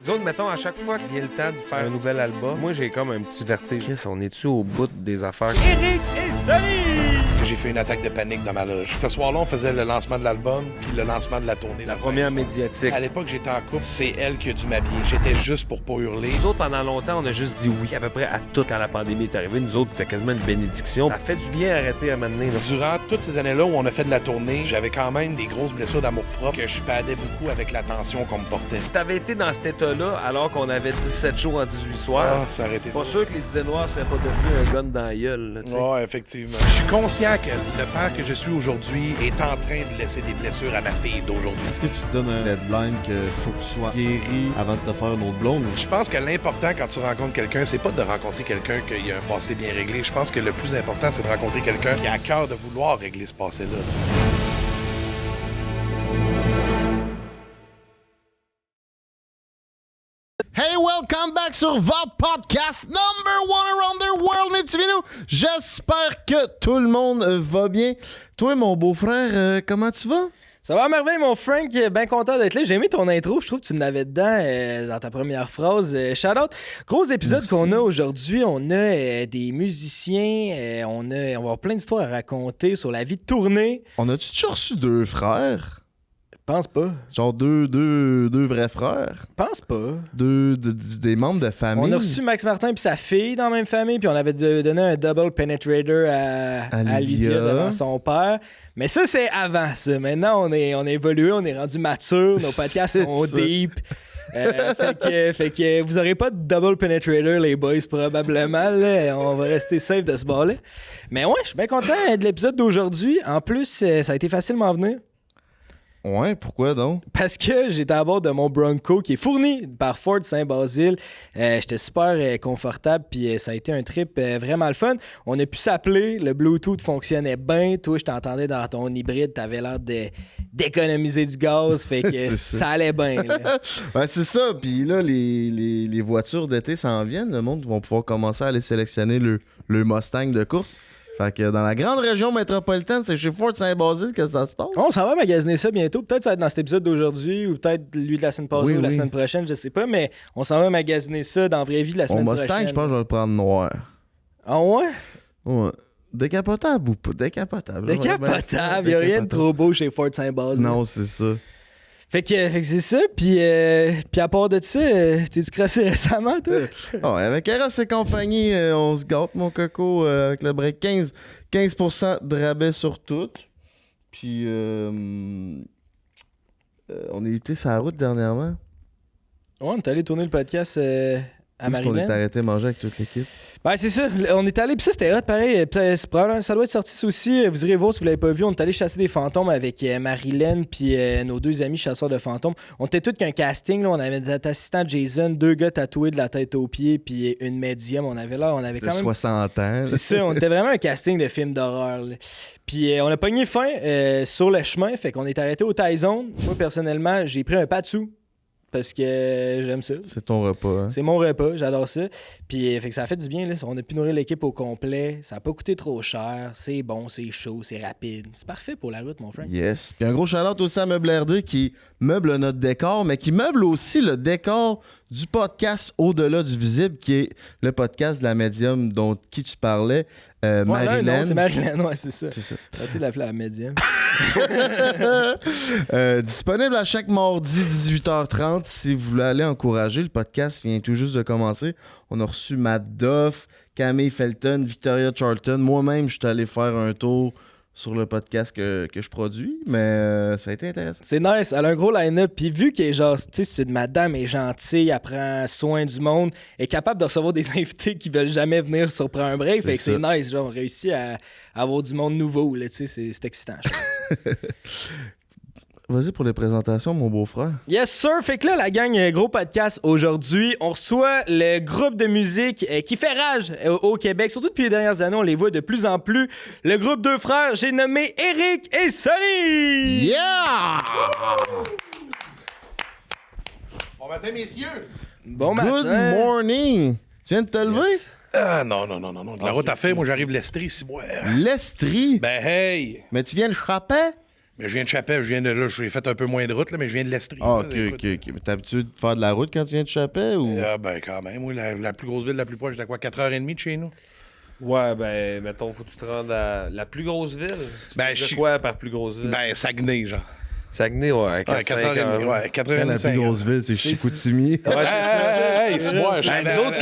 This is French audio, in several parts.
Nous autres, mettons, à chaque fois qu'il vient le temps de faire un nouvel album, moi, j'ai comme un petit vertige. Chris, on est-tu au bout des affaires? Eric et Sally! J'ai fait une attaque de panique dans ma loge. Ce soir-là, on faisait le lancement de l'album puis le lancement de la tournée. La première médiatique. À l'époque, j'étais en couple. C'est elle qui a dû m'habiller. J'étais juste pour pas hurler. Nous autres, pendant longtemps, on a juste dit oui à peu près à tout quand la pandémie est arrivée. Nous autres, c'était quasiment une bénédiction. Ça fait du bien arrêter à m'amener. Durant toutes ces années-là où on a fait de la tournée, j'avais quand même des grosses blessures d'amour-propre que je padais beaucoup avec l'attention qu'on me portait. Si t'avais été dans cet état-là alors qu'on avait 17 jours en 18 soirs, ça aurait été pas sûr que les idées noires seraient pas devenues un gun dans la gueule. Ouais, effectivement. Je suis conscient que le père que je suis aujourd'hui est en train de laisser des blessures à ma fille d'aujourd'hui. Est-ce que tu te donnes un deadline que faut que tu sois guéri avant de te faire une autre blonde? Je pense que l'important quand tu rencontres quelqu'un, c'est pas de rencontrer quelqu'un qui a un passé bien réglé. Je pense que le plus important, c'est de rencontrer quelqu'un qui a à cœur de vouloir régler ce passé-là, tu sais. Hey, welcome back sur votre podcast number one around the world, mes petits minous. J'espère que tout le monde va bien. Toi, mon beau-frère, comment tu vas? Ça va à merveille, mon Frank. Bien content d'être là. J'ai aimé ton intro. Je trouve que tu l'avais dedans dans ta première phrase. Shout out. Gros épisode Merci. qu'on a aujourd'hui. On a des musiciens. On va avoir plein d'histoires à raconter sur la vie de tournée. On a-tu déjà reçu deux frères? Pense pas. Genre deux vrais frères? Pense pas. Des membres de famille? On a reçu Max Martin et sa fille dans la même famille, puis on avait donné un double penetrator à Livia devant son père. Mais ça, c'est avant ça. Maintenant, on a évolué, on est rendu mature, nos podcasts sont deep. Fait que vous aurez pas de double penetrator, les boys, probablement. Là. On va rester safe de ce bord-là. Mais ouais, je suis bien content de l'épisode d'aujourd'hui. En plus, ça a été facile de m'en venir. Ouais, pourquoi donc? Parce que j'étais à bord de mon Bronco qui est fourni par Ford Saint-Basile. J'étais super confortable, puis ça a été un trip vraiment le fun. On a pu s'appeler, le Bluetooth fonctionnait bien. Toi, je t'entendais dans ton hybride, t'avais l'air d'économiser du gaz, fait que ça allait bien. Ouais, c'est ça, puis là, les voitures d'été s'en viennent. Le monde va pouvoir commencer à aller sélectionner le Mustang de course. Fait que dans la grande région métropolitaine, c'est chez Ford Saint-Basile que ça se passe. On s'en va magasiner ça bientôt. Peut-être ça va être dans cet épisode d'aujourd'hui ou peut-être lui de la semaine passée ou la semaine prochaine, je sais pas, mais on s'en va magasiner ça dans la vraie vie la semaine prochaine. Mustang, je pense que je vais le prendre noir. Ah ouais? Ouais. Décapotable ou pas? Décapotable. Décapotable. Il n'y a rien de trop beau chez Ford Saint-Basile. Non, c'est ça. Fait que c'est ça, puis à part de ça, t'es-tu crassé récemment, toi? Ouais, avec Eros et compagnie, on se gâte, mon coco, avec le break 15% de rabais sur tout. Puis, on est été sur la route dernièrement. Ouais, on est allé tourner le podcast à Maryland. On est arrêté de manger avec toute l'équipe. Ben, c'est ça. On est allé, puis ça, c'était hot, pareil. Probablement, ça doit être sorti ça aussi. Vous irez voir si vous l'avez pas vu. On est allé chasser des fantômes avec Marilyn puis nos deux amis chasseurs de fantômes. On était tous qu'un casting. Là. On avait notre assistant Jason, deux gars tatoués de la tête aux pieds, puis une médium. On avait quand même 60 ans. C'est ça. On était vraiment un casting de film d'horreur. Là. Puis on a pogné fin sur le chemin. Fait qu'on est arrêté au Thai Zone. Moi, personnellement, j'ai pris un patsou. Parce que j'aime ça. C'est ton repas. Hein? C'est mon repas, j'adore ça. Puis fait que ça a fait du bien. Là. On a pu nourrir l'équipe au complet. Ça n'a pas coûté trop cher. C'est bon, c'est chaud, c'est rapide. C'est parfait pour la route, mon frère. Yes. Puis un gros shout-out aussi à Meuble RD qui meuble notre décor, mais qui meuble aussi le décor du podcast Au-delà du visible, qui est le podcast de la médium dont qui tu parlais. Marilyn. Non, c'est Marilyn, ouais, c'est ça. C'est ça. Arrêtez de l'appeler la médium. Disponible à chaque mardi 18h30 si vous voulez aller encourager. Le podcast vient tout juste de commencer. On a reçu Matt Duff, Camille Felton, Victoria Charlton. Moi-même, je suis allé faire un tour sur le podcast que je produis, mais ça a été intéressant. C'est nice, elle a un gros line-up, puis vu qu'elle est genre, tu sais, c'est une madame, elle est gentille, elle prend soin du monde, elle est capable de recevoir des invités qui veulent jamais venir sur Prends un break, fait que c'est nice, genre, on réussit à avoir du monde nouveau, là, tu sais, c'est excitant. Vas-y pour les présentations, mon beau-frère. Yes, sir! Fait que là, la gang, gros podcast aujourd'hui. On reçoit le groupe de musique qui fait rage au Québec. Surtout depuis les dernières années, on les voit de plus en plus. Le groupe deux frères, j'ai nommé Eric et Sally! Yeah! Bon matin, messieurs! Bon matin! Good morning! Tu viens de te lever? Yes. Non. De la route à faire, moi j'arrive l'Estrie, si moi. L'Estrie? Ben hey! Mais tu viens le chapper? Mais je viens de Chapet, j'ai fait un peu moins de route, là, mais je viens de l'Estrie. Ah, là, ok. écoute. Mais t'as l'habitude de faire de la route quand tu viens de Chapet ou? Ben, quand même, oui. La plus grosse ville la plus proche, j'étais à quoi, 4h30 de chez nous? Ouais, ben, mettons, faut que tu te rendes à la plus grosse ville. Ben, Tu fais quoi par plus grosse ville? Ben, Saguenay, genre. Saguenay, ouais. 4h30, ouais, 4h30. La plus grosse ville, c'est Chicoutimi. Ouais, Hey, c'est moi, Ben, nous autres,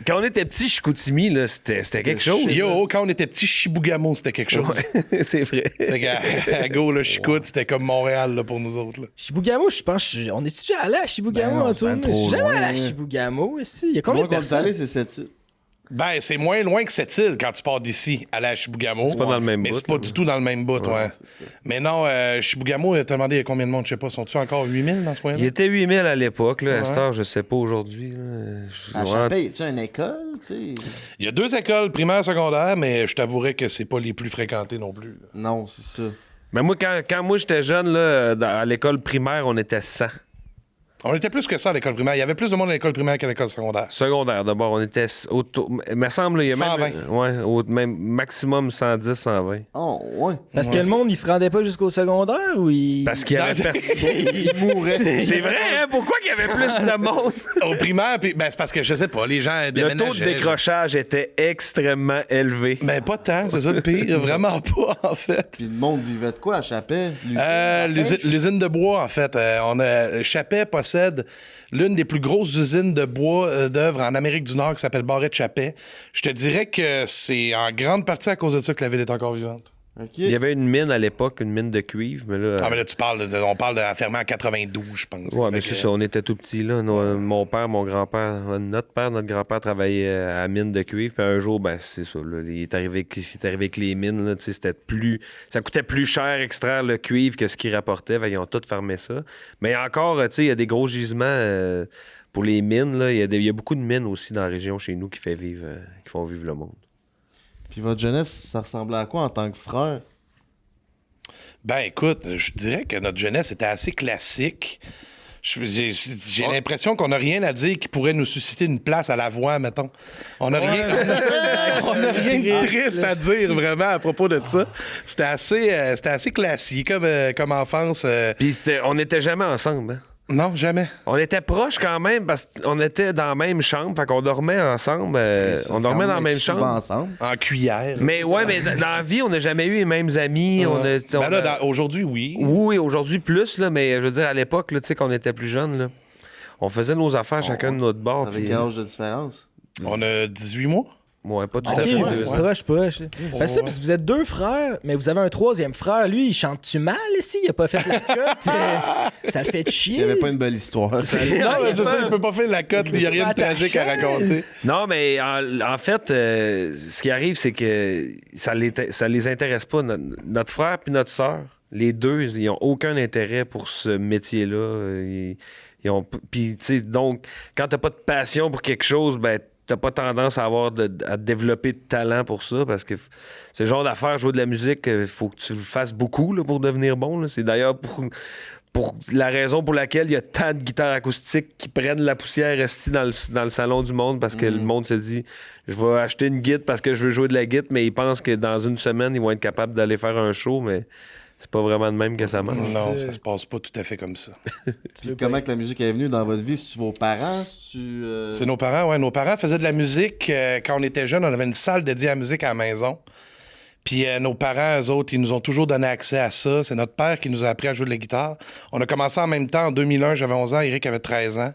quand on était petits, Chicoutimi, là, c'était quelque chose. Yo, quand on était petits, Chibougamau, c'était quelque chose. Ouais, c'est vrai. Fait qu'à go, là, Chicoute, c'était comme Montréal là, pour nous autres. Là. Chibougamau, je pense. On est déjà allé à Chibougamau Ben non, en c'est bien tournée? Je suis trop jamais loin. allé à Chibougamau ici. Il y a combien Moi, de quand t'es personnes? allé, c'est cette île. Ben, c'est moins loin que cette île quand tu pars d'ici, aller à Chibougamau. C'est pas dans le même mais bout, c'est pas là. du tout dans le même bout, ouais. Mais non, Chibougamau, t'as demandé il y a combien de monde, je sais pas. Sont-tu encore 8000 dans ce point-là? Il était 8000 à l'époque, là. À cette heure, je sais pas aujourd'hui. là. À Ouais. Chapet, y a-tu une école, tu sais? Il y a 2 écoles primaires et secondaires, mais je t'avouerais que c'est pas les plus fréquentées non plus. là. Non, c'est ça. Mais moi, quand moi j'étais jeune, là, à l'école primaire, on était 100. On était plus que ça à l'école primaire. Il y avait plus de monde à l'école primaire qu'à l'école secondaire. Secondaire, d'abord, on était autour. Il me semble, là, il y a 120. même maximum 110, 120. Oh, ouais. Parce que le monde, il se rendait pas jusqu'au secondaire ou il. Parce qu'il y avait personne. Il mourrait. C'est vrai, hein? Pourquoi qu'il y avait plus de monde? Au primaire, puis, ben, c'est parce que je sais pas, les gens Le déménageaient. taux de décrochage était extrêmement élevé. Mais pas tant, c'est ça le pire. Vraiment pas, en fait. Puis le monde vivait de quoi à Chapet? L'usine de bois, en fait. Chapet possède l'une des plus grosses usines de bois d'œuvre en Amérique du Nord qui s'appelle Barrette Chapet. Je te dirais que c'est en grande partie à cause de ça que la ville est encore vivante. OK. Il y avait une mine à l'époque, une mine de cuivre, mais là. Ah, mais là, on parle de fermé en 92, je pense. Ouais, Fait mais que- c'est ça, on était tout petits, là. Mon père, mon grand-père, notre père, notre grand-père travaillait à la mine de cuivre. Puis un jour, ben, c'est ça, là, il est arrivé avec les mines, là, tu sais, ça coûtait plus cher extraire le cuivre que ce qu'ils rapportaient. Fait, ils ont tout fermé ça. Mais encore, tu sais, il y a des gros gisements pour les mines, là. Il y a beaucoup de mines aussi dans la région chez nous qui font vivre le monde. Puis votre jeunesse, ça ressemblait à quoi en tant que frère? Ben écoute, je dirais que notre jeunesse était assez classique. J'ai l'impression qu'on n'a rien à dire qui pourrait nous susciter une place à la voix, mettons. On n'a rien, on a rien de triste à dire vraiment à propos de ça. C'était assez classique comme enfance. Puis on n'était jamais ensemble, hein. Non, jamais. On était proches quand même parce qu'on était dans la même chambre, fait qu'on dormait ensemble. On dormait dans la même chambre. Ensemble. En cuillère. Mais ouais, mais dans la vie, on n'a jamais eu les mêmes amis. Ben là, aujourd'hui, oui. Oui, aujourd'hui plus, là, mais je veux dire, à l'époque, là, tu sais, qu'on était plus jeunes, là, on faisait nos affaires chacun de notre bord. Avec puis- quel âge de différence? On a 18 mois. Ouais, pas tout Ok, à fait. c'est deux ans. proche. Parce que parce que vous êtes 2 frères, mais vous avez un 3e frère. Lui, il chante-tu mal ici? Il a pas fait la cote. Ça le fait chier. Il n'y avait pas une belle histoire. Non, mais c'est ça, il peut pas faire la cote. Il n'y a rien de Attachant. tragique à raconter. Non, mais en fait, ce qui arrive, c'est que ça les intéresse pas. Notre frère puis notre sœur, les deux, ils ont aucun intérêt pour ce métier-là. Puis, tu sais, donc, quand t'as pas de passion pour quelque chose, ben, t'as pas tendance à développer de talent pour ça, parce que c'est le genre d'affaire, jouer de la musique, il faut que tu le fasses beaucoup là, pour devenir bon. Là. C'est d'ailleurs pour la raison pour laquelle il y a tant de guitares acoustiques qui prennent la poussière restée dans le salon du monde, parce que le monde se dit, je vais acheter une guitare parce que je veux jouer de la guitare, mais ils pensent que dans une semaine, ils vont être capables d'aller faire un show, mais c'est pas vraiment de même que ça marche. Non, ça se passe pas tout à fait comme ça. Puis comment que la musique est venue dans votre vie? C'est-tu vos parents? C'est nos parents, ouais. Nos parents faisaient de la musique. Quand on était jeunes, on avait une salle dédiée à la musique à la maison. Puis nos parents, eux autres, ils nous ont toujours donné accès à ça. C'est notre père qui nous a appris à jouer de la guitare. On a commencé en même temps en 2001. J'avais 11 ans, Eric avait 13 ans.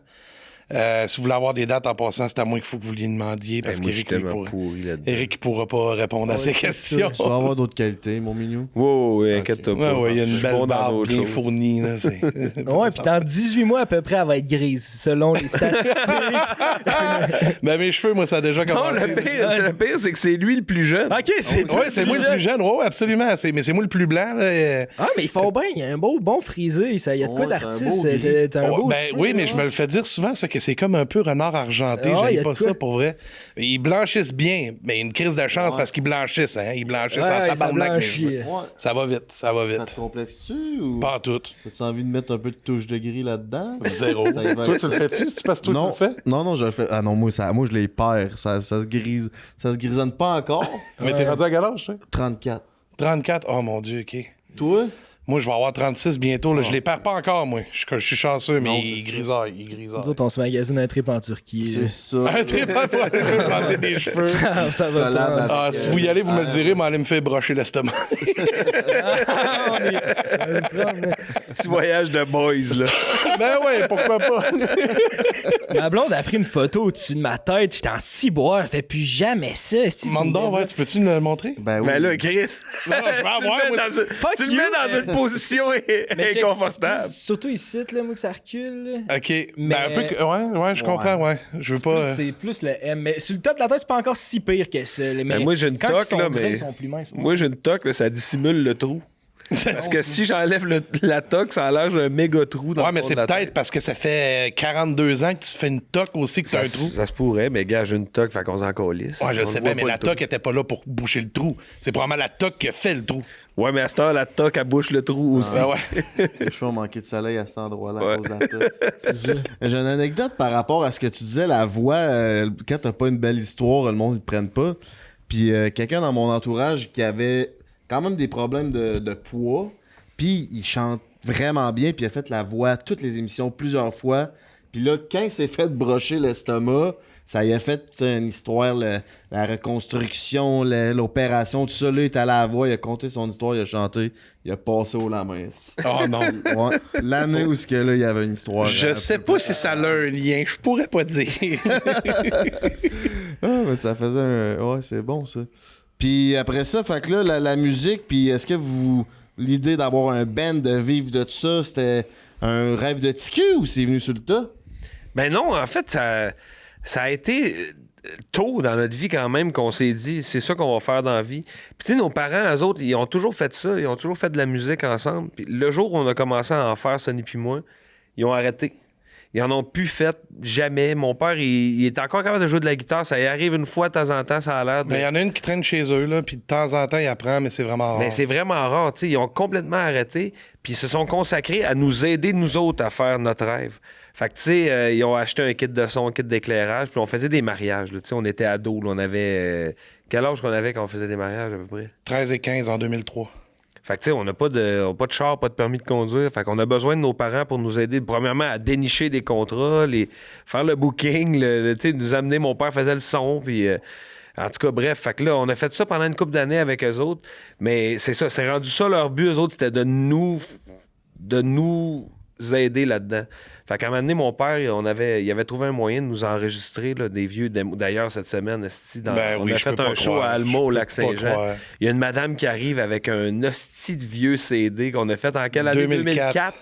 Si vous voulez avoir des dates en passant, c'est à moi qu'il faut que vous lui demandiez parce Moi, je suis qu'Éric tellement pourri là-dedans. Eric pourra pas répondre à ces questions. Tu vas avoir d'autres qualités, mon mignon. Wow, inquiète-toi Ouais, pas. ouais, il y a Je une suis belle bon dans barbe d'autres bien choses. fournie. Là, Ouais, puis dans 18 mois à peu près, elle va être grise, selon les statistiques. Ben, mes cheveux, moi, ça a déjà Non, commencé. le pire, c'est que c'est lui le plus jeune. OK, c'est toi Oui, c'est moi le plus jeune. Oui, absolument. Mais c'est moi le plus blanc. Là. Ah, mais ils font bien. Il y a un bon frisé. Il y a de quoi Ouais, d'artiste. t'as un beau gris. T'as un beau Ben cheveu, oui, mais là. je me le fais dire souvent, ça, que c'est comme un peu renard argenté. Ah, y a J'aime de pas quoi. ça, pour vrai. Ils blanchissent bien, mais une crise de chance parce qu'ils blanchissent. Hein? Ils blanchissent en Ouais, ça tabarnak. mes blanchit. cheveux. Ouais. Ça va vite, ça va Ça vite. te complexe-tu ou Pas en tout. as-tu envie de mettre un peu de touche de gris là-dedans? Zéro. Ça y va. Toi, tu le fais-tu? C'est parce que toi, non, tu le fais? non, je le fais. Ah non, moi je les perds. Ça se grise. Ça se grisonne pas encore. Mais t'es rendu à quel âge, toi? 34. 34? Oh mon Dieu, OK. Toi? Moi, je vais avoir 36 bientôt. Là. Je les perds pas encore, moi. Je suis chanceux, mais Non, il c'est grisaille. Nous autres, on se magasine un trip en Turquie. C'est ça. Un trip à poil, planter des cheveux. Ça va Collab pas. à- Ah, si vous y allez, vous me le direz, mais allez me faire brocher l'estomac. Petit voyage de boys, là. Ben ouais, pourquoi pas? Ma blonde a pris une photo au-dessus de ma tête. J'étais en ciboire. Elle fait plus jamais ça. Mandon, ouais, tu peux-tu me le montrer? Ben oui. Mais là, Chris, Non, je vais avoir, tu le mets moi, dans une- Fuck tu le you, mets dans une position inconfortable. Surtout ici, là, moi, que ça recule. là. OK. Mais- Ben, un peu que... Ouais, je comprends, ouais. Je veux pas... C'est plus le M. Mais sur le top de la tête, c'est pas encore si pire que ça. là. Mais moi, j'ai une quand toque, ils sont là, gras, mais- ils sont plus minces. Moi, j'ai une toque, là, ça dissimule le trou. Parce que si j'enlève la toque, ça a l'air d'un méga trou dans Ouais, le mais fond c'est de la peut-être tête. parce que ça fait 42 ans que tu fais une toque aussi que t'as un trou. Ça se pourrait, mais gars, j'ai une toque, fait qu'on s'en calisse. Ouais, je On sais le bien, voit mais pas, la le trou. toque était pas là pour boucher le trou. C'est probablement la toque qui a fait le trou. Ouais, mais à cette heure, la toque, elle bouche le trou aussi. Ben ouais. Les cheveux ont manqué de soleil à cet endroit-là Ouais. à cause de la toque. J'ai une anecdote par rapport à ce que tu disais, la voix, quand t'as pas une belle histoire, le monde ne te prenne pas. Puis quelqu'un dans mon entourage qui avait quand même des problèmes de poids, puis il chante vraiment bien, puis il a fait la voix à toutes les émissions plusieurs fois. Puis là, quand il s'est fait brocher l'estomac, ça y a fait tu sais, une histoire, la reconstruction, l'opération, tout ça. Là, il est allé à la voix, il a conté son histoire, il a chanté, il a passé au lama. Oh non. Ouais. L'année où ce que là, il y avait une histoire. Je sais pas si ça a un lien. Je pourrais pas dire. Ah, mais ça faisait un. Ouais, c'est bon ça. Puis après ça, fait que là, la musique, puis est-ce que vous. L'idée d'avoir un band, de vivre de tout ça, c'était un rêve de ticu ou c'est venu sur le tas? Ben non, en fait, ça a été tôt dans notre vie quand même qu'on s'est dit, c'est ça qu'on va faire dans la vie. Puis tu sais, nos parents, eux autres, ils ont toujours fait ça, ils ont toujours fait de la musique ensemble. Puis le jour où on a commencé à en faire, Sonny puis moi, ils ont arrêté. Ils en ont plus fait jamais. Mon père, il est encore capable de jouer de la guitare. Ça y arrive une fois de temps en temps, ça a l'air de... Mais il y en a une qui traîne chez eux, là, puis de temps en temps, il apprend, mais c'est vraiment rare. Mais c'est vraiment rare, tu sais. Ils ont complètement arrêté, puis ils se sont consacrés à nous aider, nous autres, à faire notre rêve. Fait que, tu sais, ils ont acheté un kit de son, un kit d'éclairage, puis on faisait des mariages, là. Tu sais, on était ados, là. On avait... quel âge qu'on avait quand on faisait des mariages, à peu près? 13 et 15 en 2003. Fait que, tu sais, on n'a pas de char, pas de permis de conduire. Fait qu'on a besoin de nos parents pour nous aider, premièrement, à dénicher des contrats, faire le booking, tu sais, nous amener. Mon père faisait le son, puis... en tout cas, bref, fait que là, on a fait ça pendant une couple d'années avec eux autres. Mais c'est ça, c'est rendu ça leur but, eux autres, c'était de nous aider là-dedans. Fait qu'à un moment donné, mon père, il avait trouvé un moyen de nous enregistrer là, des vieux démos. D'ailleurs, cette semaine, Ben on oui, a je fait peux un pas show croire. à Alma Je au peux pas Lac-Saint-Jean. croire. Il y a une madame qui arrive avec un hostie de vieux CD qu'on a fait en quelle année? 2004.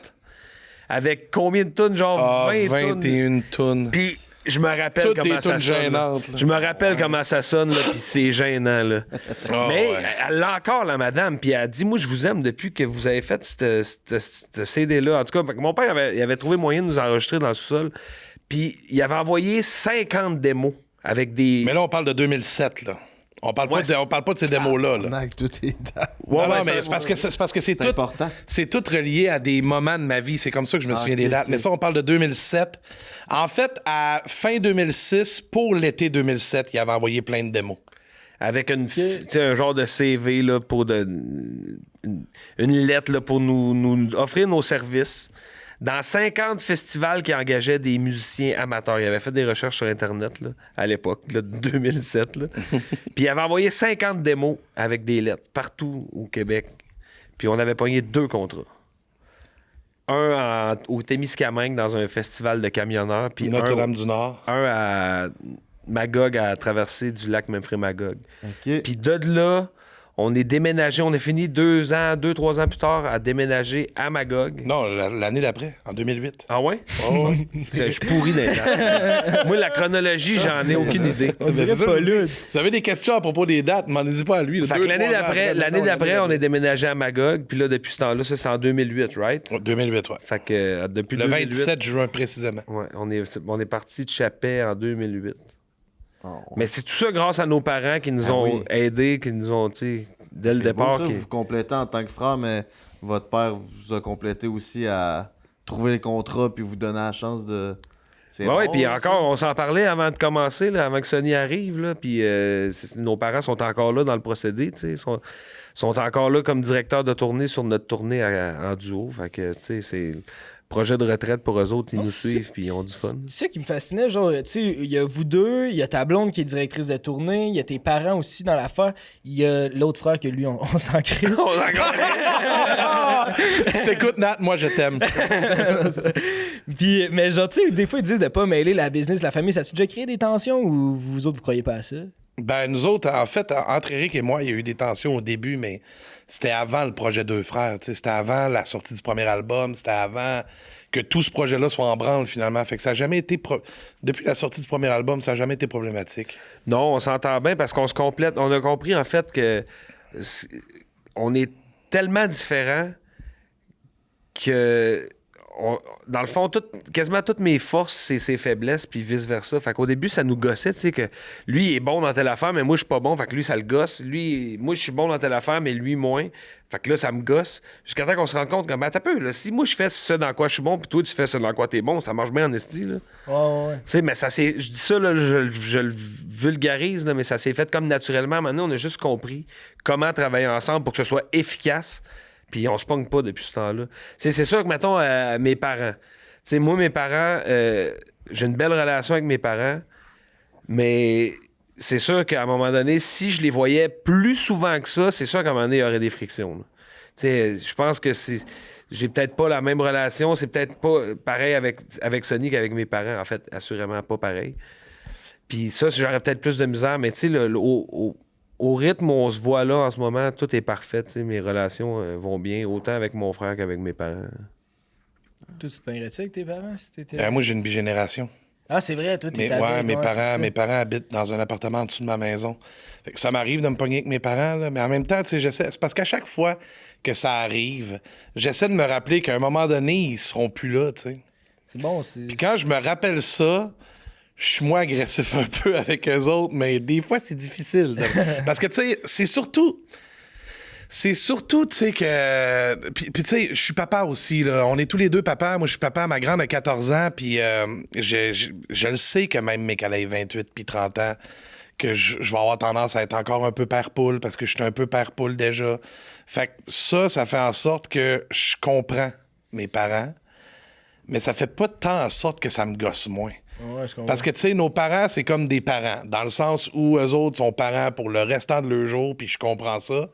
Avec combien de tonnes? Genre Ah, 20 tonnes. 21 tonnes. Puis je me rappelle Toutes comment des ça tunes sonne. là. gênantes, là. Je me rappelle comment ça sonne, là, puis c'est gênant. Là. Ah, Mais ouais. elle l'a encore, la madame, puis elle a dit, moi, je vous aime depuis que vous avez fait ce CD-là. En tout cas, mon père il avait trouvé moyen de nous enregistrer dans le sous-sol, puis il avait envoyé 50 démos avec des... Mais là, on parle de 2007, là. On parle Ouais, pas de ces démos-là. Là. Avec toutes les dates. Non, ouais, mais c'est parce que c'est tout. important. C'est tout relié à des moments de ma vie. C'est comme ça que je me souviens ok, des dates. ok. Mais ça, on parle de 2007. En fait, à fin 2006, pour l'été 2007, il avait envoyé plein de démos. Avec tu sais, un genre de CV là, pour une lettre là, pour nous offrir nos services. Dans 50 festivals qui engageaient des musiciens amateurs. Il avait fait des recherches sur Internet là, à l'époque, là, de 2007. Là. Puis il avait envoyé 50 démos avec des lettres partout au Québec. Puis on avait pogné 2 contrats. Un au Témiscamingue dans un festival de camionneurs. Puis Notre-Dame-du-Nord. un à Magog, à la traversée du lac Memphremagog. OK. Puis de là, on est déménagé. On a fini 2-3 ans plus tard à déménager à Magog. Non, l'année d'après, en 2008. Ah ouais? Oh, ouais. Je suis pourri dans les dates. Moi, la chronologie, j'en ai aucune idée. On dirait ça, pas je vous là. dis. Vous avez des questions à propos des dates, demandez-y pas à lui. là. Fait que 2-3 l'année ans après, d'après, maintenant, on est déménagé à Magog. Puis là, depuis ce temps-là, ça, c'est en 2008, right? 2008, ouais. Fait que depuis Le 2008... 27 juin précisément. Ouais, on est parti de Chapet en 2008. Oh, Mais c'est tout ça grâce à nos parents qui nous Ah ont oui. aidés, qui nous ont, tu sais, dès le c'est beau, départ... ça, qui- vous complétez en tant que frère, mais votre père vous a complété aussi à trouver les contrats puis vous donner la chance de... Oui, puis encore, on s'en parlait avant de commencer, là, avant que Sonny arrive, là, puis nos parents sont encore là dans le procédé, tu sais, sont encore là comme directeurs de tournée sur notre tournée en duo. Fait que, tu sais, c'est projet de retraite pour eux autres, ils nous suivent, puis ils ont du fun. C'est ça qui me fascinait, genre, tu sais, il y a vous deux, il y a ta blonde qui est directrice de tournée, il y a tes parents aussi dans l'affaire, il y a l'autre frère que lui, on s'en crise. Si t'écoutes, Nat, moi, je t'aime. Puis, mais genre, tu sais, des fois, ils disent de pas mêler la business, la famille. Ça a-tu déjà créé des tensions ou vous autres, vous croyez pas à ça? Ben, nous autres, en fait, entre Eric et moi, il y a eu des tensions au début, mais c'était avant le projet Deux Frères. C'était avant la sortie du premier album. C'était avant que tout ce projet-là soit en branle, finalement. Fait que ça n'a jamais été... Depuis la sortie du premier album, ça n'a jamais été problématique. Non, on s'entend bien parce qu'on se complète. On a compris, en fait, que on est tellement différents que... dans le fond, quasiment toutes mes forces, c'est ses faiblesses, puis vice-versa. Fait qu'au début, ça nous gossait, tu sais, que lui, il est bon dans telle affaire, mais moi, je suis pas bon. Fait que lui, ça le gosse. Moi, je suis bon dans telle affaire, mais lui, moins. Fait que là, ça me gosse. Jusqu'à temps qu'on se rende compte que, ben, t'as peu, là, si moi, je fais ce dans quoi je suis bon, puis toi, tu fais ce dans quoi t'es bon, ça marche bien en esti, là. Ouais. Tu sais, mais ça s'est... Je dis ça, là, je le vulgarise, là, mais ça s'est fait comme naturellement. Maintenant, on a juste compris comment travailler ensemble pour que ce soit efficace. Puis on se pogne pas depuis ce temps-là. C'est sûr que, mettons, mes parents. T'sais, moi, mes parents, j'ai une belle relation avec mes parents, mais c'est sûr qu'à un moment donné, si je les voyais plus souvent que ça, c'est sûr qu'à un moment donné, il y aurait des frictions. Je pense que j'ai peut-être pas la même relation. C'est peut-être pas pareil avec Sonny qu'avec mes parents. En fait, assurément pas pareil. Puis ça, j'aurais peut-être plus de misère, mais tu sais, au rythme où on se voit là en ce moment, tout est parfait. Mes relations vont bien, autant avec mon frère qu'avec mes parents. Toi, tu te peignerais-tu avec tes parents si t'étais... Moi, j'ai une bigénération. Ah, c'est vrai, toi, t'es mes parents habitent dans un appartement en dessous de ma maison. Fait que ça m'arrive de me pogner avec mes parents, là, mais en même temps, j'essaie. C'est parce qu'à chaque fois que ça arrive, j'essaie de me rappeler qu'à un moment donné, ils seront plus là, tu sais. C'est bon, Puis quand je me rappelle ça, je suis moins agressif un peu avec eux autres, mais des fois, c'est difficile. Parce que, tu sais, c'est surtout, tu sais, que... Puis tu sais, je suis papa aussi, là. On est tous les deux papas. Moi, je suis papa. Ma grande a 14 ans, puis je le sais que même mes collègues 28 puis 30 ans, que je vais avoir tendance à être encore un peu père-poule parce que je suis un peu père-poule déjà. Fait que ça fait en sorte que je comprends mes parents, mais ça fait pas tant en sorte que ça me gosse moins. Ouais, je comprends. Parce que, tu sais, nos parents, c'est comme des parents, dans le sens où eux autres sont parents pour le restant de leur jour, puis je comprends ça.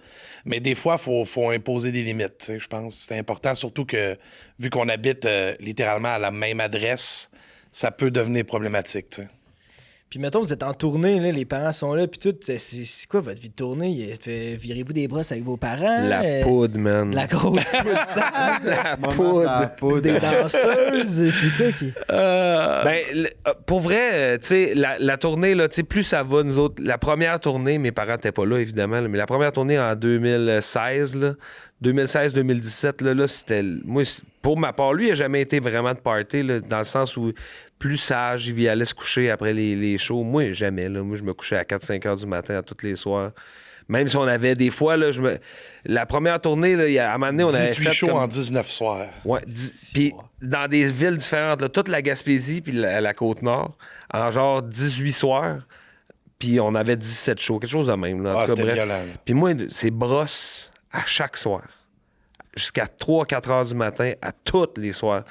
Mais des fois, il faut imposer des limites, tu sais, je pense. C'est important, surtout que, vu qu'on habite littéralement à la même adresse, ça peut devenir problématique, tu sais. Puis mettons, vous êtes en tournée, là, les parents sont là, puis tout. C'est quoi votre vie de tournée? Virez-vous des brosses avec vos parents? La poudre, man. La grosse poudre sale? La poudre. Des danseuses? C'est quoi qui... Pour vrai, tu sais, la tournée, là, tu sais, plus ça va, nous autres. La première tournée, mes parents n'étaient pas là, évidemment, là, mais la première tournée en 2016, là, 2016-2017, là, c'était... Moi, pour ma part, lui, il n'a jamais été vraiment de party, là, dans le sens où plus sage, il allait se coucher après les shows. Moi, jamais. Là. Moi, je me couchais à 4-5 heures du matin à tous les soirs. Même si on avait des fois, là, la première tournée, là, à un moment donné, on avait fait 18 shows en 19 soirs. Ouais, puis dans des villes différentes, là, toute la Gaspésie puis la Côte-Nord, en genre 18 soirs, puis on avait 17 shows, quelque chose de même. Là, c'était violent. Puis moi, c'est brosse à chaque soir. Jusqu'à 3-4 heures du matin, à tous les soirs.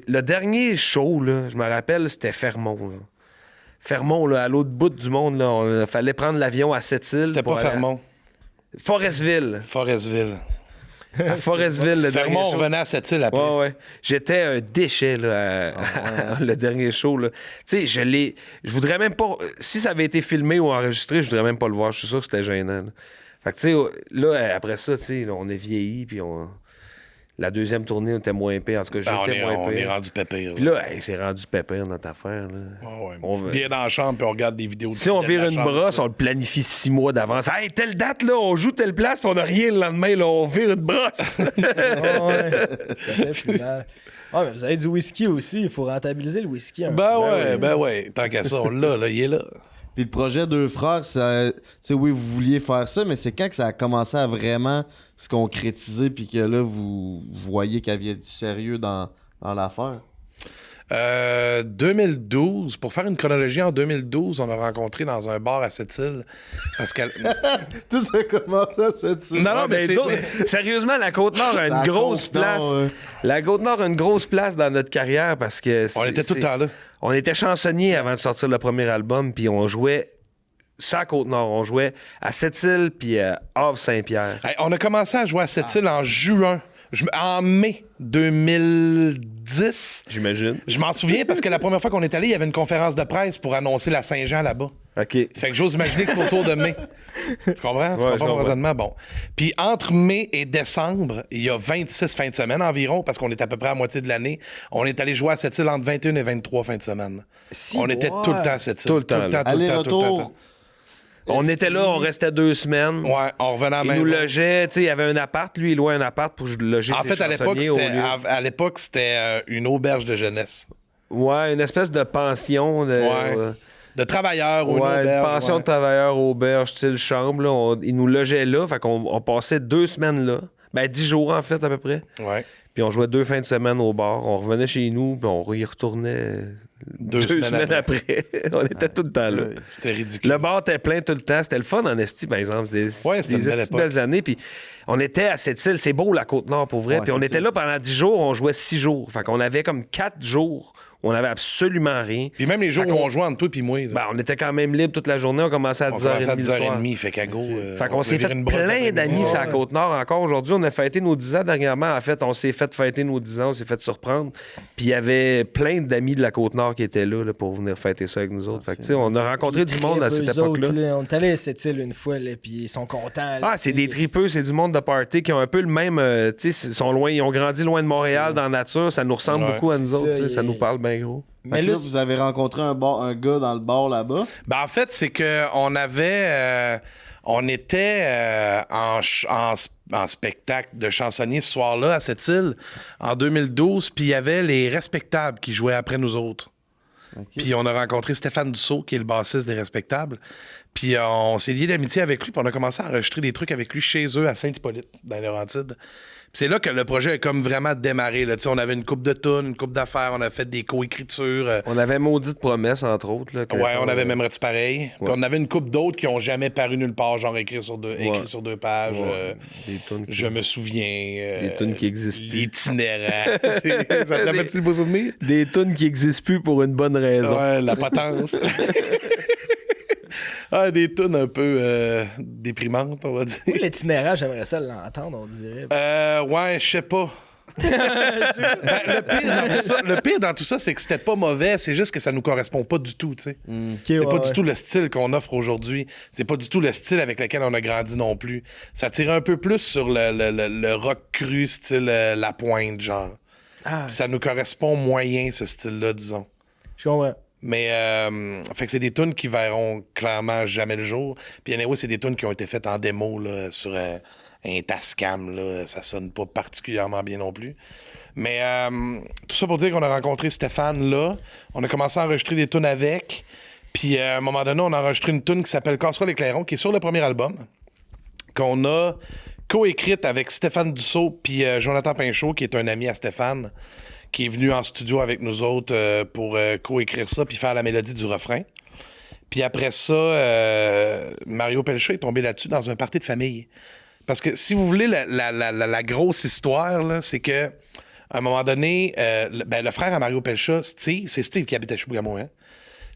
Le dernier show, là, je me rappelle, c'était Fermont. Là. Fermont, là, à l'autre bout du monde, là, il fallait prendre l'avion à Sept-Îles. C'était pas Fermont. Forestville. À Forestville, le dernier Fermont show. revenait à Sept-Îles après. Ouais. J'étais un déchet, là, le dernier show, là. Tu sais, je voudrais même pas... Si ça avait été filmé ou enregistré, je voudrais même pas le voir. Je suis sûr que c'était gênant, là. Fait que, tu sais, là, après ça, tu sais, on est vieilli, puis la deuxième tournée, on était moins pire. En tout cas, j'étais moins pire. On est rendu pépère. Puis là, c'est rendu pépère, notre affaire. Là. On vient dans la chambre puis on regarde des vidéos. Si on vire une brosse, on le planifie 6 mois d'avance. Hey, telle date, là, on joue telle place, puis on n'a rien le lendemain, là, on vire une brosse. Ça fait plus mal. Mais vous avez du whisky aussi, il faut rentabiliser le whisky. Ben ouais, tant qu'à ça, on l'a, là, il est là. Puis le projet Deux Frères, tu sais, oui, vous vouliez faire ça, mais c'est quand que ça a commencé à vraiment se concrétiser puis que là, vous voyez qu'il y avait du sérieux dans l'affaire? 2012, pour faire une chronologie, en 2012, on a rencontré dans un bar à Sept-Îles. Parce qu'elle. Tout a commencé à cette île. Non, mais sérieusement, la Côte-Nord a une grosse place. La Côte-Nord a une grosse place dans notre carrière parce que... On était tout le temps là. On était chansonniers avant de sortir le premier album, puis on jouait sur la Côte-Nord. On jouait à Sept-Îles puis à Havre-Saint-Pierre. Hey, on a commencé à jouer à Sept-Îles en juin. En mai 2010. J'imagine. Je m'en souviens parce que la première fois qu'on est allé, il y avait une conférence de presse pour annoncer la Saint-Jean là-bas. OK. Fait que j'ose imaginer que c'est autour de mai. Tu comprends? Tu comprends mon raisonnement? Bon. Puis entre mai et décembre, il y a 26 fins de semaine environ, parce qu'on est à peu près à moitié de l'année. On est allé jouer à Sept-Îles entre 21 et 23 fins de semaine. On était tout le temps à Sept-Îles. Tout le temps. Aller-retour. On était là, on restait 2 semaines. Ouais, on revenait à la maison. Il nous logeait, tu sais, il y avait un appart, lui, il louait un appart pour loger En ses fait, chansonniers à l'époque, c'était une auberge de jeunesse. Ouais, une espèce de pension. De travailleurs ou une une auberge. pension de travailleurs, auberge, style chambre. Là, il nous logeait là, fait qu'on passait 2 semaines là. Ben, 10 jours, en fait, à peu près. Ouais. Puis on jouait 2 fins de semaine au bar. On revenait chez nous, puis on y retournait 2 semaines après. On était tout le temps là. C'était ridicule. Le bar était plein tout le temps. C'était le fun en esti, par exemple. C'était une belle belles années. Puis on était à Sept-Îles. C'est beau, la Côte-Nord, pour vrai. Puis on était là pendant 10 jours. On jouait 6 jours. Fait qu'on avait comme 4 jours où on avait absolument rien. Puis même les jours où on jouait entre toi et moi. Ben, on était quand même libre toute la journée. On commençait à 10h30. On commençait à 10h30. Fait qu'à go. Fait qu'on s'est fait plein d'amis sur la Côte-Nord. Encore aujourd'hui, on a fêté nos 10 ans dernièrement. En fait, on s'est fait fêter nos 10 ans. On s'est fait surprendre. Puis il y avait plein d'amis de la Côte-Nord qui étaient là pour venir fêter ça avec nous autres. Fait que, tu sais, on a rencontré du monde à cette époque-là. On est allé à cette île une fois, là, puis ils sont contents. Ah, c'est des tripeux, c'est du monde de party qui ont un peu le même. Tu sais, ils ont grandi loin de Montréal dans la nature. Ça nous ressemble beaucoup à nous autres. Ça nous parle bien gros. Mais là, vous avez rencontré un gars dans le bar là-bas? Ben, en fait, c'est qu'on avait... on était en spectacle de chansonniers ce soir-là à cette île en 2012, puis il y avait les Respectables qui jouaient après nous autres. Okay. Puis on a rencontré Stéphane Dussault, qui est le bassiste des Respectables. Puis on s'est lié d'amitié avec lui, puis on a commencé à enregistrer des trucs avec lui chez eux à Saint-Hippolyte, dans les Laurentides. C'est là que le projet a comme vraiment démarré. Là. On avait une coupe de tunes, une coupe d'affaires, on a fait des co-écritures. On avait Maudite Promesse, entre autres. Là, on avait même Rais-tu pareil. Ouais. Puis on avait une coupe d'autres qui n'ont jamais paru nulle part, genre écrits sur 2 pages. Des tunes je me souviens. Des tunes qui existent plus. L'itinérant. Ça te rappelle-tu le beau souvenir? Des tunes qui n'existent plus pour une bonne raison. Ouais, la potence. Ah, des tunes un peu déprimantes, on va dire. Oui, l'itinérant, j'aimerais ça l'entendre, on dirait. Ouais, je sais pas. Le pire dans tout ça, c'est que c'était pas mauvais, c'est juste que ça nous correspond pas du tout, tu sais. C'est pas du tout le style qu'on offre aujourd'hui. C'est pas du tout le style avec lequel on a grandi non plus. Ça tire un peu plus sur le rock cru, style La Pointe, genre. Ça nous correspond moyen, ce style-là, disons. Je comprends. Mais, fait que c'est des tunes qui verront clairement jamais le jour. Puis, anyway, c'est des tunes qui ont été faites en démo, là, sur un Tascam, là. Ça sonne pas particulièrement bien non plus. Mais, tout ça pour dire qu'on a rencontré Stéphane, là. On a commencé à enregistrer des tunes avec. Puis, à un moment donné, on a enregistré une tune qui s'appelle Casserole et Clairon, qui est sur le premier album, qu'on a co-écrite avec Stéphane Dussault puis Jonathan Pinchot, qui est un ami à Stéphane, qui est venu en studio avec nous autres pour co-écrire ça puis faire la mélodie du refrain. Puis après ça, Mario Pelchat est tombé là-dessus dans un party de famille. Parce que si vous voulez la grosse histoire, là, c'est que à un moment donné, le frère à Mario Pelchat, Steve, c'est Steve qui habite à Chibougamau, hein?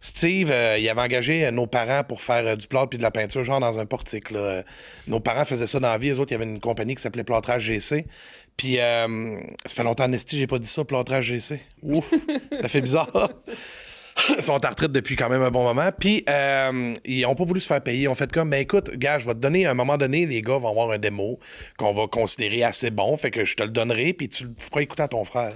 Steve, il avait engagé nos parents pour faire du plâtre puis de la peinture, genre dans un portique. Là. Nos parents faisaient ça dans la vie. Eux autres, il y avait une compagnie qui s'appelait Plâtrage GC. Puis, ça fait longtemps, Nesty, j'ai pas dit ça, Plâtrage GC. Ouf, ça fait bizarre. Ils sont en retraite depuis quand même un bon moment. Puis, ils n'ont pas voulu se faire payer. Ils ont fait comme, ben écoute, gars, je vais te donner, à un moment donné, les gars vont avoir un démo qu'on va considérer assez bon. Fait que je te le donnerai, puis tu le feras écouter à ton frère.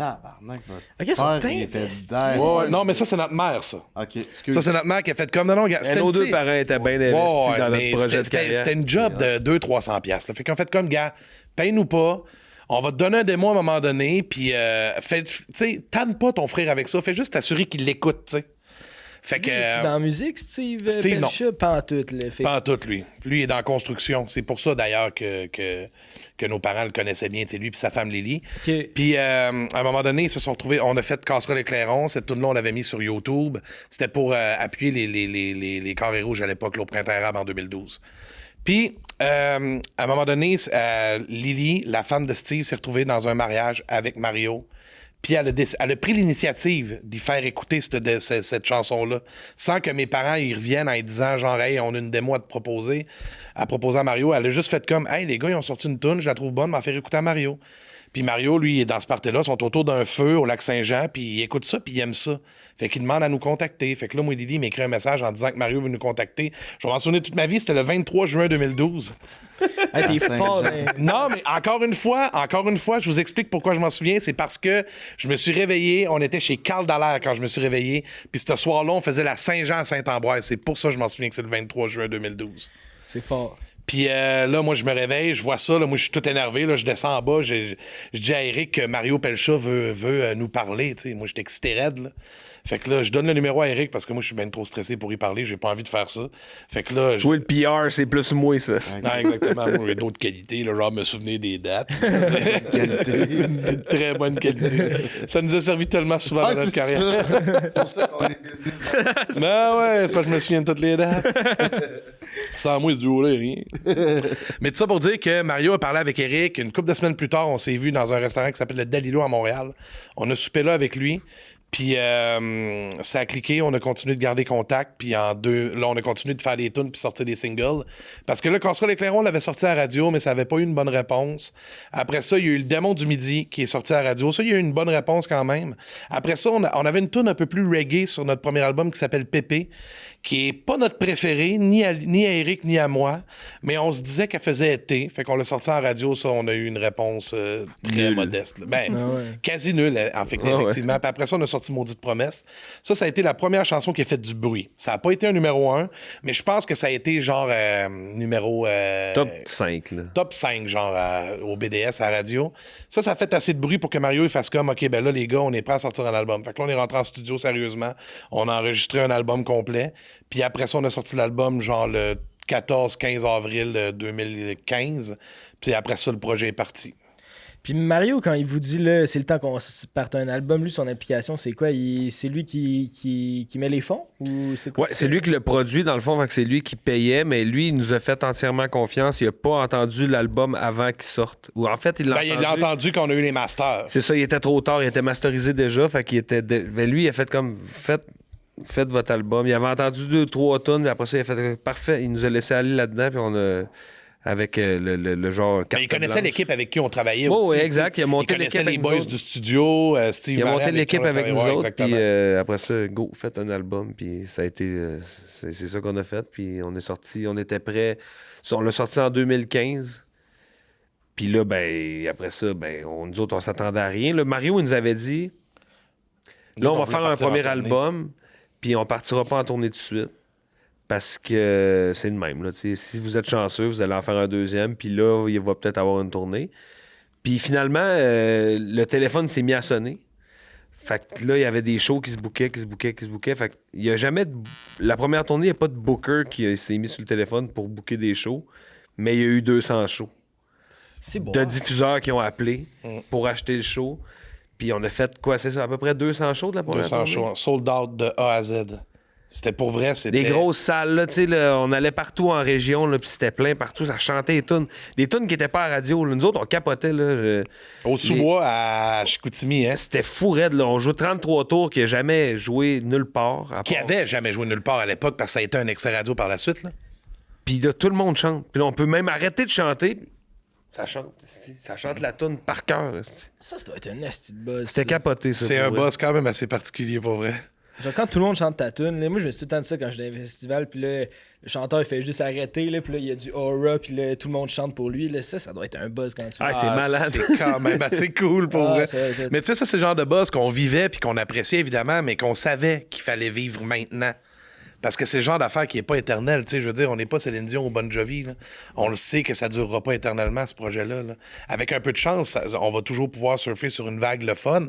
Non, mais ça, c'est notre mère, ça. OK, ça, c'est notre mère qui a fait comme, non, gars. Nos deux parents étaient bien investis dans notre projet de carrière. C'était une job de 200-300$. Fait qu'on fait comme, gars, paye-nous pas. On va te donner un démo à un moment donné, puis tanne pas ton frère avec ça. Fais juste t'assurer qu'il l'écoute, tu sais. Fait que, est dans la musique, Steve Pelcha? Non. Pas en tout, Pas en tout, lui. Lui, il est dans la construction. C'est pour ça, d'ailleurs, que nos parents le connaissaient bien, lui et sa femme Lily. Okay. Puis, à un moment donné, ils se sont retrouvés... On a fait Casserole et Clairon. Cette tune-là, on l'avait mis sur YouTube. C'était pour appuyer les Carrés Rouges à l'époque, là, au Printemps arabe en 2012. Puis, à un moment donné, Lily, la femme de Steve, s'est retrouvée dans un mariage avec Mario. Puis elle a pris l'initiative d'y faire écouter cette chanson-là, sans que mes parents y reviennent en disant genre « Hey, on a une démo à te proposer », à proposer à Mario. Elle a juste fait comme « Hey, les gars, ils ont sorti une toune, je la trouve bonne, m'en faire écouter à Mario ». Puis Mario, lui, il est dans ce party-là, ils sont autour d'un feu au lac Saint-Jean, puis il écoute ça, puis il aime ça. Fait qu'il demande à nous contacter. Fait que là, moi, Lily m'écrit un message en disant que Mario veut nous contacter. Je vais m'en souvenir toute ma vie, c'était le 23 juin 2012. Hey, t'es fort, hein? Non, mais encore une fois, je vous explique pourquoi je m'en souviens. C'est parce que je me suis réveillé, on était chez Carl Dallaire quand je me suis réveillé, puis ce soir-là, on faisait la Saint-Jean à Saint-Ambroise. C'est pour ça que je m'en souviens que c'est le 23 juin 2012. C'est fort. Puis là, moi, je me réveille, je vois ça, là, moi, je suis tout énervé, là, je descends en bas, je dis à Eric que Mario Pelcha veut nous parler, tu sais. Moi, j'étais excité raide, là. Fait que là, je donne le numéro à Eric parce que moi, je suis bien trop stressé pour y parler, j'ai pas envie de faire ça. Fait que là... Jouer le PR, c'est plus moi, ça. Ah, exactement. Moi, j'ai d'autres qualités, là, genre me souvenir des dates. Une très bonne qualité. Ça nous a servi tellement souvent dans notre carrière. C'est pour ça qu'on est business. Ben ouais, c'est parce que je me souviens de toutes les dates. Sans moi, du haut, rien. Mais tout ça pour dire que Mario a parlé avec Eric. Une couple de semaines plus tard, on s'est vu dans un restaurant qui s'appelle le Dalilo à Montréal. On a soupé là avec lui. Puis ça a cliqué, on a continué de garder contact, puis là, on a continué de faire des tunes puis sortir des singles. Parce que là, Casserole et Clairon, on l'avait sorti à la radio, mais ça n'avait pas eu une bonne réponse. Après ça, il y a eu le Démon du Midi qui est sorti à la radio. Ça, il y a eu une bonne réponse quand même. Après ça, on avait une tune un peu plus reggae sur notre premier album qui s'appelle Pépé, qui est pas notre préféré, ni à Eric, ni à moi, mais on se disait qu'elle faisait été. Fait qu'on l'a sorti en radio, ça, on a eu une réponse très modeste. Là. Ben, quasi nulle, en fait, effectivement. Puis après ça, on a sorti Maudite Promesse. Ça a été la première chanson qui a fait du bruit. Ça a pas été un numéro 1, mais je pense que ça a été genre numéro... Top 5, là. Top 5, genre, au BDS, à la radio. Ça a fait assez de bruit pour que Mario il fasse comme, OK, ben là, les gars, on est prêts à sortir un album. Fait que là, on est rentré en studio sérieusement. On a enregistré un album complet. Puis après ça, on a sorti l'album, genre, le 14-15 avril 2015. Puis après ça, le projet est parti. Puis Mario, quand il vous dit, là, c'est le temps qu'on parte un album, lui, son implication, c'est quoi? C'est lui qui met les fonds? Ou c'est quoi? Ouais, c'est lui qui le produit, dans le fond, fait que c'est lui qui payait, mais lui, il nous a fait entièrement confiance. Il a pas entendu l'album avant qu'il sorte. Ou en fait, il l'a entendu. Il l'a entendu quand on a eu les masters. C'est ça, il était trop tard, il était masterisé déjà, fait qu'il était... Mais lui, il a fait comme... Faites votre album. Il avait entendu 2-3 tonnes, mais après ça, il a fait parfait. Il nous a laissé aller là-dedans, puis on a... Avec le genre... Mais il connaissait l'équipe avec qui on travaillait aussi. Oui, exact. Il a monté l'équipe avec les boys du studio, Steve Il a monté Barret, l'équipe avec nous autres, puis exactement. après ça, go, faites un album, puis ça a été... c'est ça qu'on a fait, puis on est sorti, on était prêts. On l'a sorti en 2015. Puis là, ben, après ça, ben, nous autres, on s'attendait à rien. Là, Mario, il nous avait dit... Là, on va faire un premier album, puis on partira pas en tournée tout de suite. Parce que c'est le même. Là, si vous êtes chanceux, vous allez en faire un deuxième, puis là, il va peut-être avoir une tournée. Puis finalement, le téléphone s'est mis à sonner. Fait que là, il y avait des shows qui se bookaient. Fait que il y a jamais... La première tournée, il n'y a pas de booker qui s'est mis sur le téléphone pour booker des shows, mais il y a eu 200 shows. C'est bon. De diffuseurs qui ont appelé pour acheter le show. Puis on a fait, quoi, c'est ça, à peu près 200 shows de la première tournée? 200 shows, sold out de A à Z. C'était pour vrai, c'était... Des grosses salles, là, tu sais, là, on allait partout en région, là, puis c'était plein partout, ça chantait des tunes. Des tunes qui n'étaient pas à la radio, là. Nous autres, on capotait, là. Au sous-bois, à Chicoutimi, hein? C'était fou raide, là. On joue 33 tours qui n'a jamais joué nulle part. Qui avait jamais joué nulle part à l'époque, parce que ça a été un extrait radio par la suite, là. Puis là, tout le monde chante. Puis là, on peut même arrêter de chanter. Ça chante, ça chante la tune par cœur. Ça doit être un asti de buzz. C'était capoté, ça. C'est un buzz quand même assez particulier, pour vrai. Genre, quand tout le monde chante ta tune, là, moi, je me suis tout le temps dit ça quand j'étais dans un festival, puis là, le chanteur, il fait juste arrêter, là, puis là, il y a du aura, puis là, tout le monde chante pour lui. Là, ça doit être un buzz quand tu c'est malade. C'est quand même assez cool, pour vrai. Mais tu sais, ça, c'est le genre de buzz qu'on vivait, puis qu'on appréciait, évidemment, mais qu'on savait qu'il fallait vivre maintenant. Parce que c'est le genre d'affaire qui n'est pas éternel. Tu sais, je veux dire, on n'est pas Céline Dion ou Bon Jovi. Là. On le sait que ça ne durera pas éternellement, ce projet-là. Là. Avec un peu de chance, on va toujours pouvoir surfer sur une vague le fun.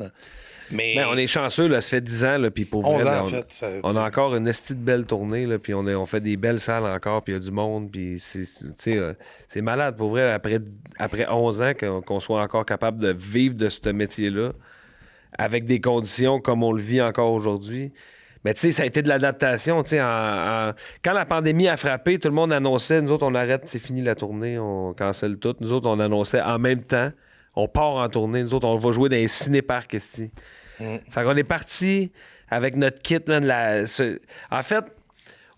Mais on est chanceux, là, ça fait 10 ans, là, puis pour 11 vrai, ans, là, en fait. on a encore une esti de belle tournée, là, puis on fait des belles salles encore, puis il y a du monde, puis c'est malade, pour vrai, après 11 ans, qu'on soit encore capable de vivre de ce métier-là, avec des conditions comme on le vit encore aujourd'hui. Mais tu sais, ça a été de l'adaptation. Tu sais, quand la pandémie a frappé, tout le monde annonçait, nous autres, on arrête, c'est fini la tournée, on cancelle tout. Nous autres, on annonçait en même temps, on part en tournée. Nous autres, on va jouer dans les ciné-parcs ici. Fait qu'on est parti avec notre kit. En fait,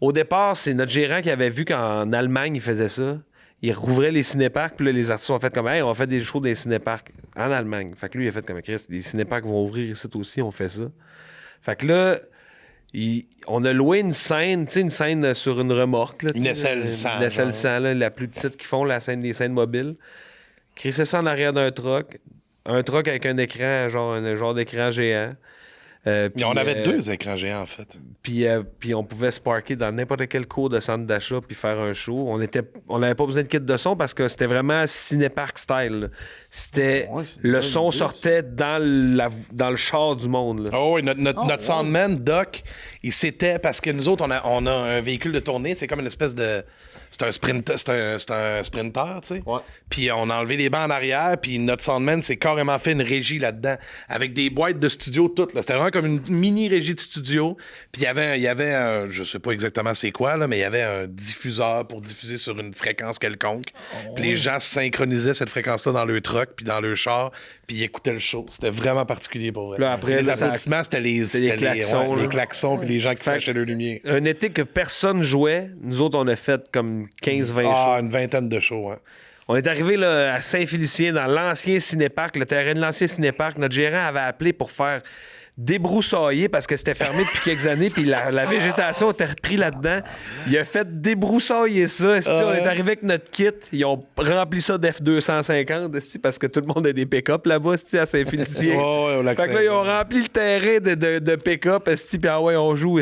au départ, c'est notre gérant qui avait vu qu'en Allemagne, il faisait ça. Il rouvrait les ciné-parcs, puis là, les artistes ont fait comme, hey, on fait des shows dans les ciné-parcs en Allemagne. Fait que lui, il a fait comme, Chris, les ciné-parcs vont ouvrir ici aussi, on fait ça. Fait que là, on a loué une scène sur une remorque. Là, une SL 100. Une SL 100, là, la plus petite qu'ils font, les scènes mobiles. Crissait ça en arrière d'un truck. Un truck avec un écran, un genre d'écran géant. On avait 2 écrans géants, en fait. Puis on pouvait se parker dans n'importe quel cours de centre d'achat puis faire un show. On n'avait pas besoin de kit de son parce que c'était vraiment ciné-park style. Là. C'était le son sortait dans le char du monde. Là. Oh oui, notre soundman, Doc, il s'était... Parce que nous autres, on a un véhicule de tournée. C'est comme une espèce de... C'est un sprinter, tu sais. Ouais. Puis on a enlevé les bancs en arrière, puis notre soundman s'est carrément fait une régie là-dedans, avec des boîtes de studio toutes. Là. C'était vraiment comme une mini-régie de studio. Puis il y avait un, je sais pas exactement c'est quoi, là, mais il y avait un diffuseur pour diffuser sur une fréquence quelconque. Puis les gens synchronisaient cette fréquence-là dans leur truck, puis dans leur char, puis ils écoutaient le show. C'était vraiment particulier pour vrai. Là, après, les applaudissements, c'était les klaxons. Les klaxons, puis les gens qui flashaient leur lumière. Un été que personne jouait, nous autres, on a fait comme 15-20 shows. Une vingtaine de shows, hein. On est arrivé là, à Saint-Félicien, dans l'ancien cinéparc, le terrain de l'ancien cinéparc. Notre gérant avait appelé pour faire débroussailler parce que c'était fermé depuis quelques années, puis la végétation était repris là-dedans. Il a fait débroussailler ça. On est arrivé avec notre kit. Ils ont rempli ça d'F250 parce que tout le monde a des pick-up là-bas à Saint-Félicien. Fait que là, ils ont rempli le terrain de pick-up, puis on joue.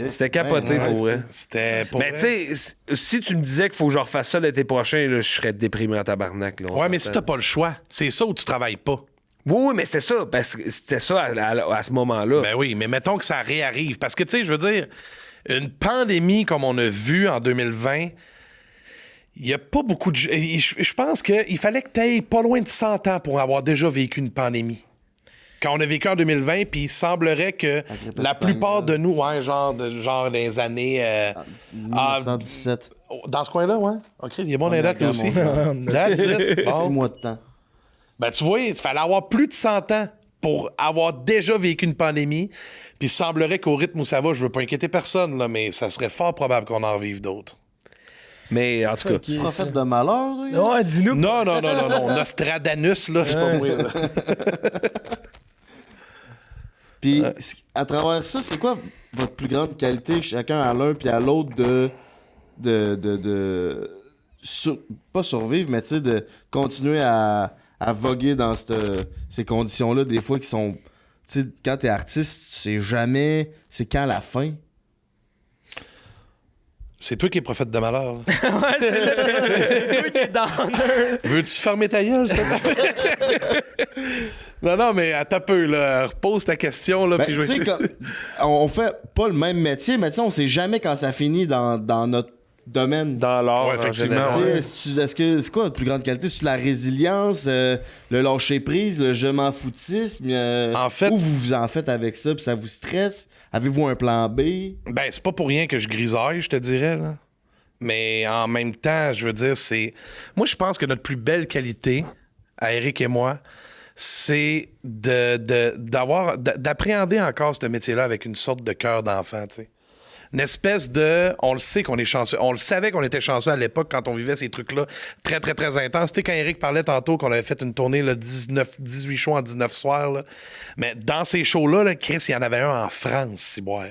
C'était capoté pour vrai. Mais tu sais, si tu me disais qu'il faut que je refasse ça l'été prochain, là, je serais déprimé en tabarnak. Là, mais si t'as pas le choix, c'est ça où tu travailles pas. Oui, mais c'était ça, parce que c'était ça à ce moment-là. Ben oui, mais mettons que ça réarrive. Parce que, tu sais, je veux dire, une pandémie comme on a vu en 2020, il n'y a pas beaucoup de... Je pense qu'il fallait que tu aies pas loin de 100 ans pour avoir déjà vécu une pandémie. Quand on a vécu en 2020, puis il semblerait que la plupart de nous, genre dans les années... 1917. Dans ce coin-là, ouais. OK, il est bon dans les dates, là aussi. That's it. 6 mois de temps. Ben, tu vois, il fallait avoir plus de 100 ans pour avoir déjà vécu une pandémie. Puis il semblerait qu'au rythme où ça va, je veux pas inquiéter personne, là, mais ça serait fort probable qu'on en revive d'autres. Mais en tout cas... Tu prophètes de malheur, là? Non, dis-nous. Non. Nostradamus, là, c'est pas moi. Puis, à travers ça, c'est quoi votre plus grande qualité, chacun à l'un puis à l'autre, pas survivre, mais tu sais, de continuer à voguer dans ces conditions-là, des fois qui sont... Tu sais, quand t'es artiste, tu sais jamais c'est quand la fin. C'est toi qui es prophète de malheur. Là. Ouais, c'est toi qui es downer. Veux-tu fermer ta gueule, ça? Non, mais attends un peu, là. Repose ta question, là. Puis on fait pas le même métier, mais tu sais, on sait jamais quand ça finit dans notre domaine. Dans l'art, effectivement. Est-ce que c'est quoi votre plus grande qualité? C'est la résilience, le lâcher prise, le je m'en foutisme? En fait... Où vous en faites avec ça, puis ça vous stresse? Avez-vous un plan B? Ben, c'est pas pour rien que je grisaille, je te dirais, là. Mais en même temps, je veux dire, c'est... Moi, je pense que notre plus belle qualité, à Eric et moi, c'est d'appréhender encore ce métier-là avec une sorte de cœur d'enfant, tu sais. Une espèce de... On le sait qu'on est chanceux. On le savait qu'on était chanceux à l'époque quand on vivait ces trucs-là très, très, très intenses. Tu sais, quand Eric parlait tantôt qu'on avait fait une tournée, là, 18 shows en 19 soirs, là. Mais dans ces shows-là, là, Chris, il y en avait un en France, ciboire.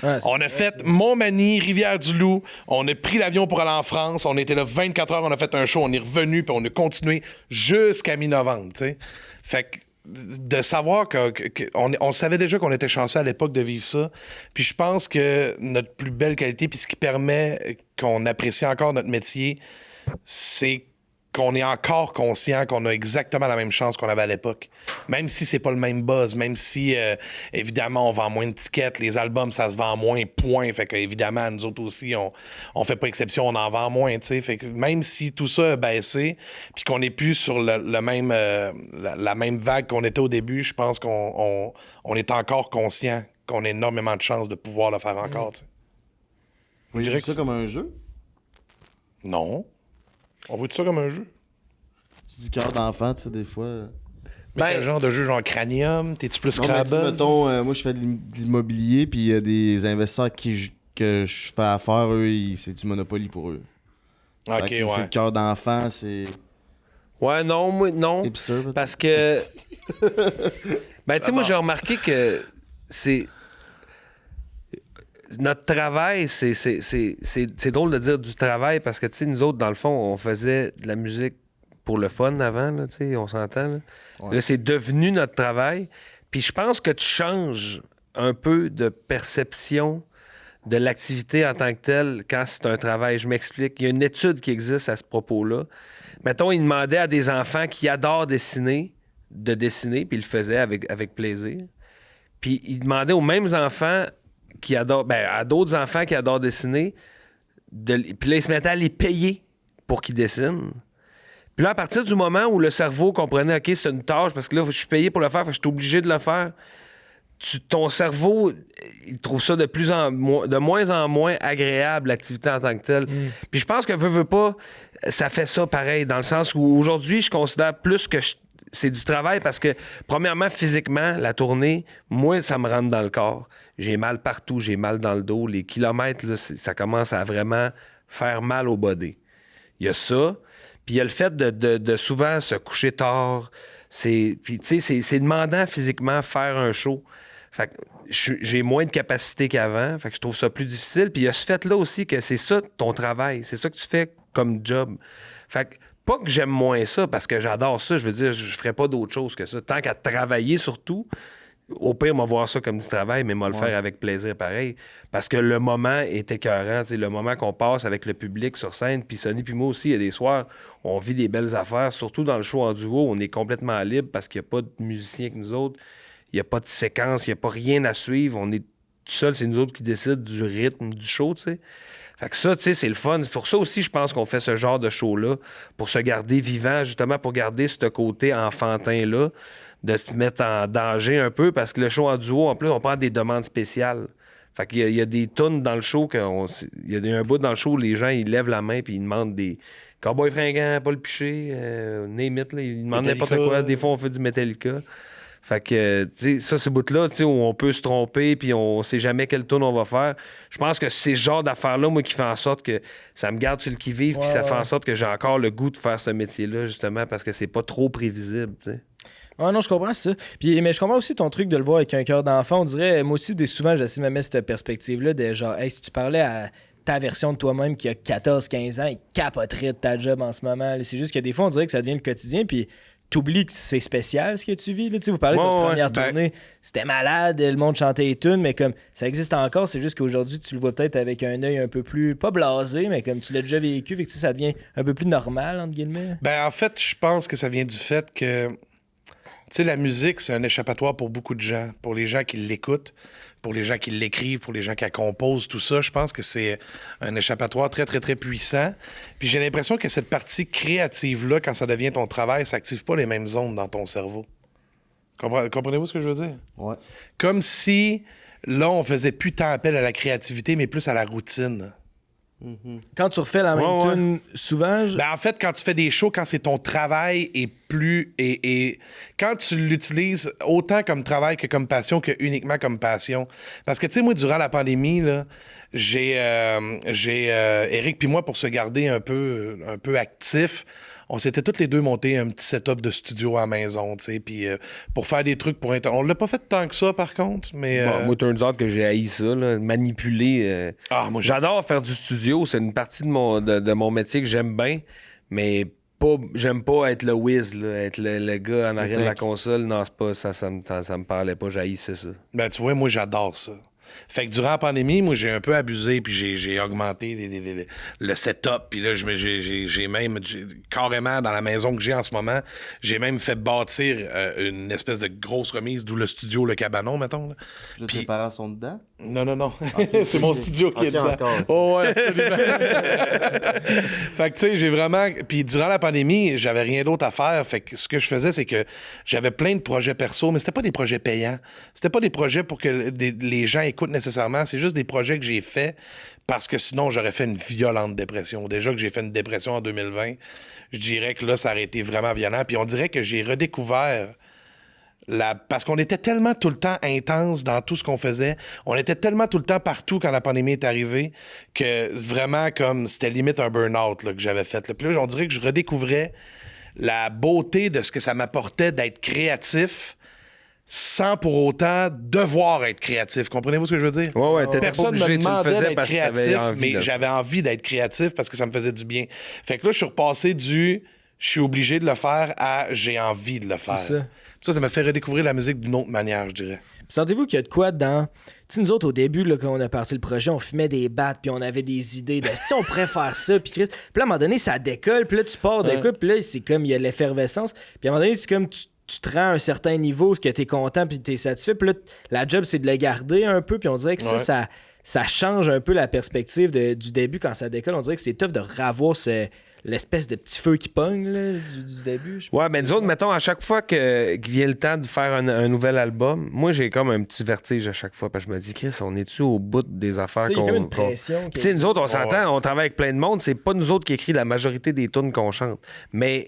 Ouais, on a fait Montmagny, Rivière-du-Loup. On a pris l'avion pour aller en France. On était là 24 heures, on a fait un show. On est revenu, puis on a continué jusqu'à mi-novembre, tu sais. Fait que de savoir qu'on savait déjà qu'on était chanceux à l'époque de vivre ça. Puis je pense que notre plus belle qualité, puis ce qui permet qu'on apprécie encore notre métier, c'est qu'on est encore conscient qu'on a exactement la même chance qu'on avait à l'époque. Même si c'est pas le même buzz, même si, évidemment, on vend moins de tickets, les albums, ça se vend moins, point. Fait que, évidemment, nous autres aussi, on fait pas exception, on en vend moins, tu sais. Fait que même si tout ça a baissé, puis qu'on n'est plus sur le même, la même vague qu'on était au début, je pense qu'on est encore conscient qu'on a énormément de chances de pouvoir le faire encore, tu sais. Vous voyez ça comme un jeu? Non. On voit tout ça comme un jeu. Tu dis cœur d'enfant, tu sais, des fois. Mais quel genre de jeu, genre Cranium? T'es-tu plus Scrabble? Non, mais mettons, moi, je fais de l'immobilier, puis il y a des investisseurs que je fais affaire, eux, c'est du Monopoly pour eux. OK, Fait que ouais. c'est le cœur d'enfant, c'est... Ouais, non, moi, non. Hipster, peut-être? Parce que. Ben, tu sais, moi, j'ai remarqué que c'est. Notre travail, c'est drôle de dire du travail parce que, tu sais, nous autres, dans le fond, on faisait de la musique pour le fun avant, là, tu sais, on s'entend. Là, Ouais. là c'est devenu notre travail. Puis je pense que tu changes un peu de perception de l'activité en tant que telle quand c'est un travail. Je m'explique. Il y a une étude qui existe à ce propos-là. Mettons, il demandait à des enfants qui adorent dessiner de dessiner, puis ils le faisaient avec plaisir. Puis il demandait aux mêmes enfants qui adorent, à d'autres enfants qui adorent dessiner, puis là, ils se mettaient à les payer pour qu'ils dessinent. Puis là, à partir du moment où le cerveau comprenait, OK, c'est une tâche, parce que là, je suis payé pour le faire, fait que je suis obligé de le faire, ton cerveau, il trouve ça de moins en moins agréable, l'activité en tant que telle. Puis je pense que veux pas, ça fait ça pareil, dans le sens où aujourd'hui, je considère plus que c'est du travail parce que, premièrement, physiquement, la tournée, moi, ça me rentre dans le corps. J'ai mal partout, j'ai mal dans le dos. Les kilomètres, là, ça commence à vraiment faire mal au body. Il y a ça. Puis il y a le fait de souvent se coucher tard. Puis, tu sais, c'est demandant physiquement faire un show. Fait que j'ai moins de capacité qu'avant. Fait que je trouve ça plus difficile. Puis il y a ce fait-là aussi que c'est ça ton travail. C'est ça que tu fais comme job. Fait que pas que j'aime moins ça parce que j'adore ça. Je veux dire, je ferais pas d'autre chose que ça. Tant qu'à travailler surtout, au pire, moi, voir ça comme du travail, mais moi le faire avec plaisir pareil. Parce que le moment est écœurant. Le moment qu'on passe avec le public sur scène, puis Sonny puis moi aussi, il y a des soirs, on vit des belles affaires. Surtout dans le show en duo, on est complètement libre parce qu'il n'y a pas de musiciens que nous autres. Il n'y a pas de séquence, il n'y a pas rien à suivre. On est tout seul, c'est nous autres qui décident du rythme du show, tu sais. Fait que ça, tu sais, c'est le fun. C'est pour ça aussi, je pense qu'on fait ce genre de show-là, pour se garder vivant, justement, pour garder ce côté enfantin-là, de se mettre en danger un peu, parce que le show en duo, en plus, on prend des demandes spéciales. Fait qu'il y a des tunes dans le show, il y a un bout dans le show où les gens, ils lèvent la main puis ils demandent des Cowboys fringants, Paul Piché, name it, là, ils demandent n'importe quoi. Des fois, on fait du Metallica. Fait que, tu sais, ça, ce bout-là, tu sais, où on peut se tromper puis on sait jamais quelle tune on va faire. Je pense que c'est ce genre d'affaires-là, moi, qui fait en sorte que ça me garde sur le qui-vive puis ça fait en sorte que j'ai encore le goût de faire ce métier-là, justement, parce que c'est pas trop prévisible, tu sais. Ah non, je comprends ça. Mais je comprends aussi ton truc de le voir avec un cœur d'enfant. On dirait, moi aussi, souvent, j'essaie de me mettre cette perspective-là de genre, hey, si tu parlais à ta version de toi-même qui a 14-15 ans, il capoterait de ta job en ce moment. C'est juste que des fois, on dirait que ça devient le quotidien, puis t'oublies que c'est spécial ce que tu vis. Là. Vous parlez de votre première tournée, c'était malade, le monde chantait les tunes, mais comme ça existe encore, c'est juste qu'aujourd'hui, tu le vois peut-être avec un œil un peu plus, pas blasé, mais comme tu l'as déjà vécu, fait que ça devient un peu plus normal, entre guillemets. En fait, je pense que ça vient du fait que tu sais, la musique, c'est un échappatoire pour beaucoup de gens. Pour les gens qui l'écoutent, pour les gens qui l'écrivent, pour les gens qui la composent, tout ça, je pense que c'est un échappatoire très, très, très puissant. Puis j'ai l'impression que cette partie créative-là, quand ça devient ton travail, ça n'active pas les mêmes zones dans ton cerveau. Comprenez-vous ce que je veux dire? Ouais. Comme si, là, on faisait plus tant appel à la créativité, mais plus à la routine. Quand tu refais la même tune souvent... En fait, quand tu fais des shows, quand c'est ton travail et plus... Et quand tu l'utilises autant comme travail que comme passion, que uniquement comme passion. Parce que, tu sais, moi, durant la pandémie, là, j'ai Eric puis moi, pour se garder un peu actifs, on s'était tous les deux monté un petit setup de studio à la maison, tu sais, puis pour faire des trucs pour... On l'a pas fait tant que ça, par contre, mais... Moi, turns out que j'ai haï ça, là, manipuler. moi, j'adore faire du studio, c'est une partie de mon métier que j'aime bien, mais j'aime pas être le whiz, là, être le gars en arrière de la console. Non, c'est pas ça me parlait pas, j'haïssais ça. Tu vois, moi, j'adore ça. Fait que durant la pandémie, moi, j'ai un peu abusé, puis j'ai augmenté le setup. Puis là, j'ai même, carrément, dans la maison que j'ai en ce moment, j'ai même fait bâtir une espèce de grosse remise, d'où le studio Le Cabanon, mettons. Là. Puis tes parents sont dedans? Non. Okay, c'est mon studio qui est dedans. Encore. Oh, ouais, absolument. Fait que, tu sais, j'ai vraiment... Puis durant la pandémie, j'avais rien d'autre à faire. Fait que ce que je faisais, c'est que j'avais plein de projets perso, mais c'était pas des projets payants. C'était pas des projets pour que les gens écoutent nécessairement. C'est juste des projets que j'ai faits parce que sinon, j'aurais fait une violente dépression. Déjà que j'ai fait une dépression en 2020, je dirais que là, ça aurait été vraiment violent. Puis on dirait que j'ai redécouvert... Parce qu'on était tellement tout le temps intense dans tout ce qu'on faisait, on était tellement tout le temps partout quand la pandémie est arrivée, que vraiment, comme c'était limite un burn-out là, que j'avais fait. Là. Puis là, on dirait que je redécouvrais la beauté de ce que ça m'apportait d'être créatif sans pour autant devoir être créatif. Comprenez-vous ce que je veux dire? Ouais, personne ne me demandait d'être créatif, mais là. j'avais envie d'être créatif parce que ça me faisait du bien. Fait que là, je suis repassé du... Je suis obligé de le faire à j'ai envie de le faire. Ça m'a fait redécouvrir la musique d'une autre manière, je dirais. Sentez-vous qu'il y a de quoi dedans? Tu sais, nous autres, au début, là, quand on a parti le projet, on fumait des battes, puis on avait des idées de si on pourrait faire ça, puis là, à un moment donné, ça décolle, puis là, tu pars de quoi, puis là, c'est comme il y a l'effervescence, puis à un moment donné, c'est comme tu te rends à un certain niveau, ce que t'es content, puis t'es satisfait, puis là, la job, c'est de le garder un peu, puis on dirait que ça change un peu la perspective du début quand ça décolle. On dirait que c'est tough de revoir l'espèce de petit feu qui pogne là, du début. Ouais, ben nous autres, mettons, à chaque fois que vient le temps de faire un nouvel album, moi, j'ai comme un petit vertige à chaque fois. Parce que je me dis, Chris, on est-tu au bout des affaires qu'on... Il y a comme une pression. Tu sais, nous autres, on s'entend, on travaille avec plein de monde. C'est pas nous autres qui écrit la majorité des tunes qu'on chante. Mais...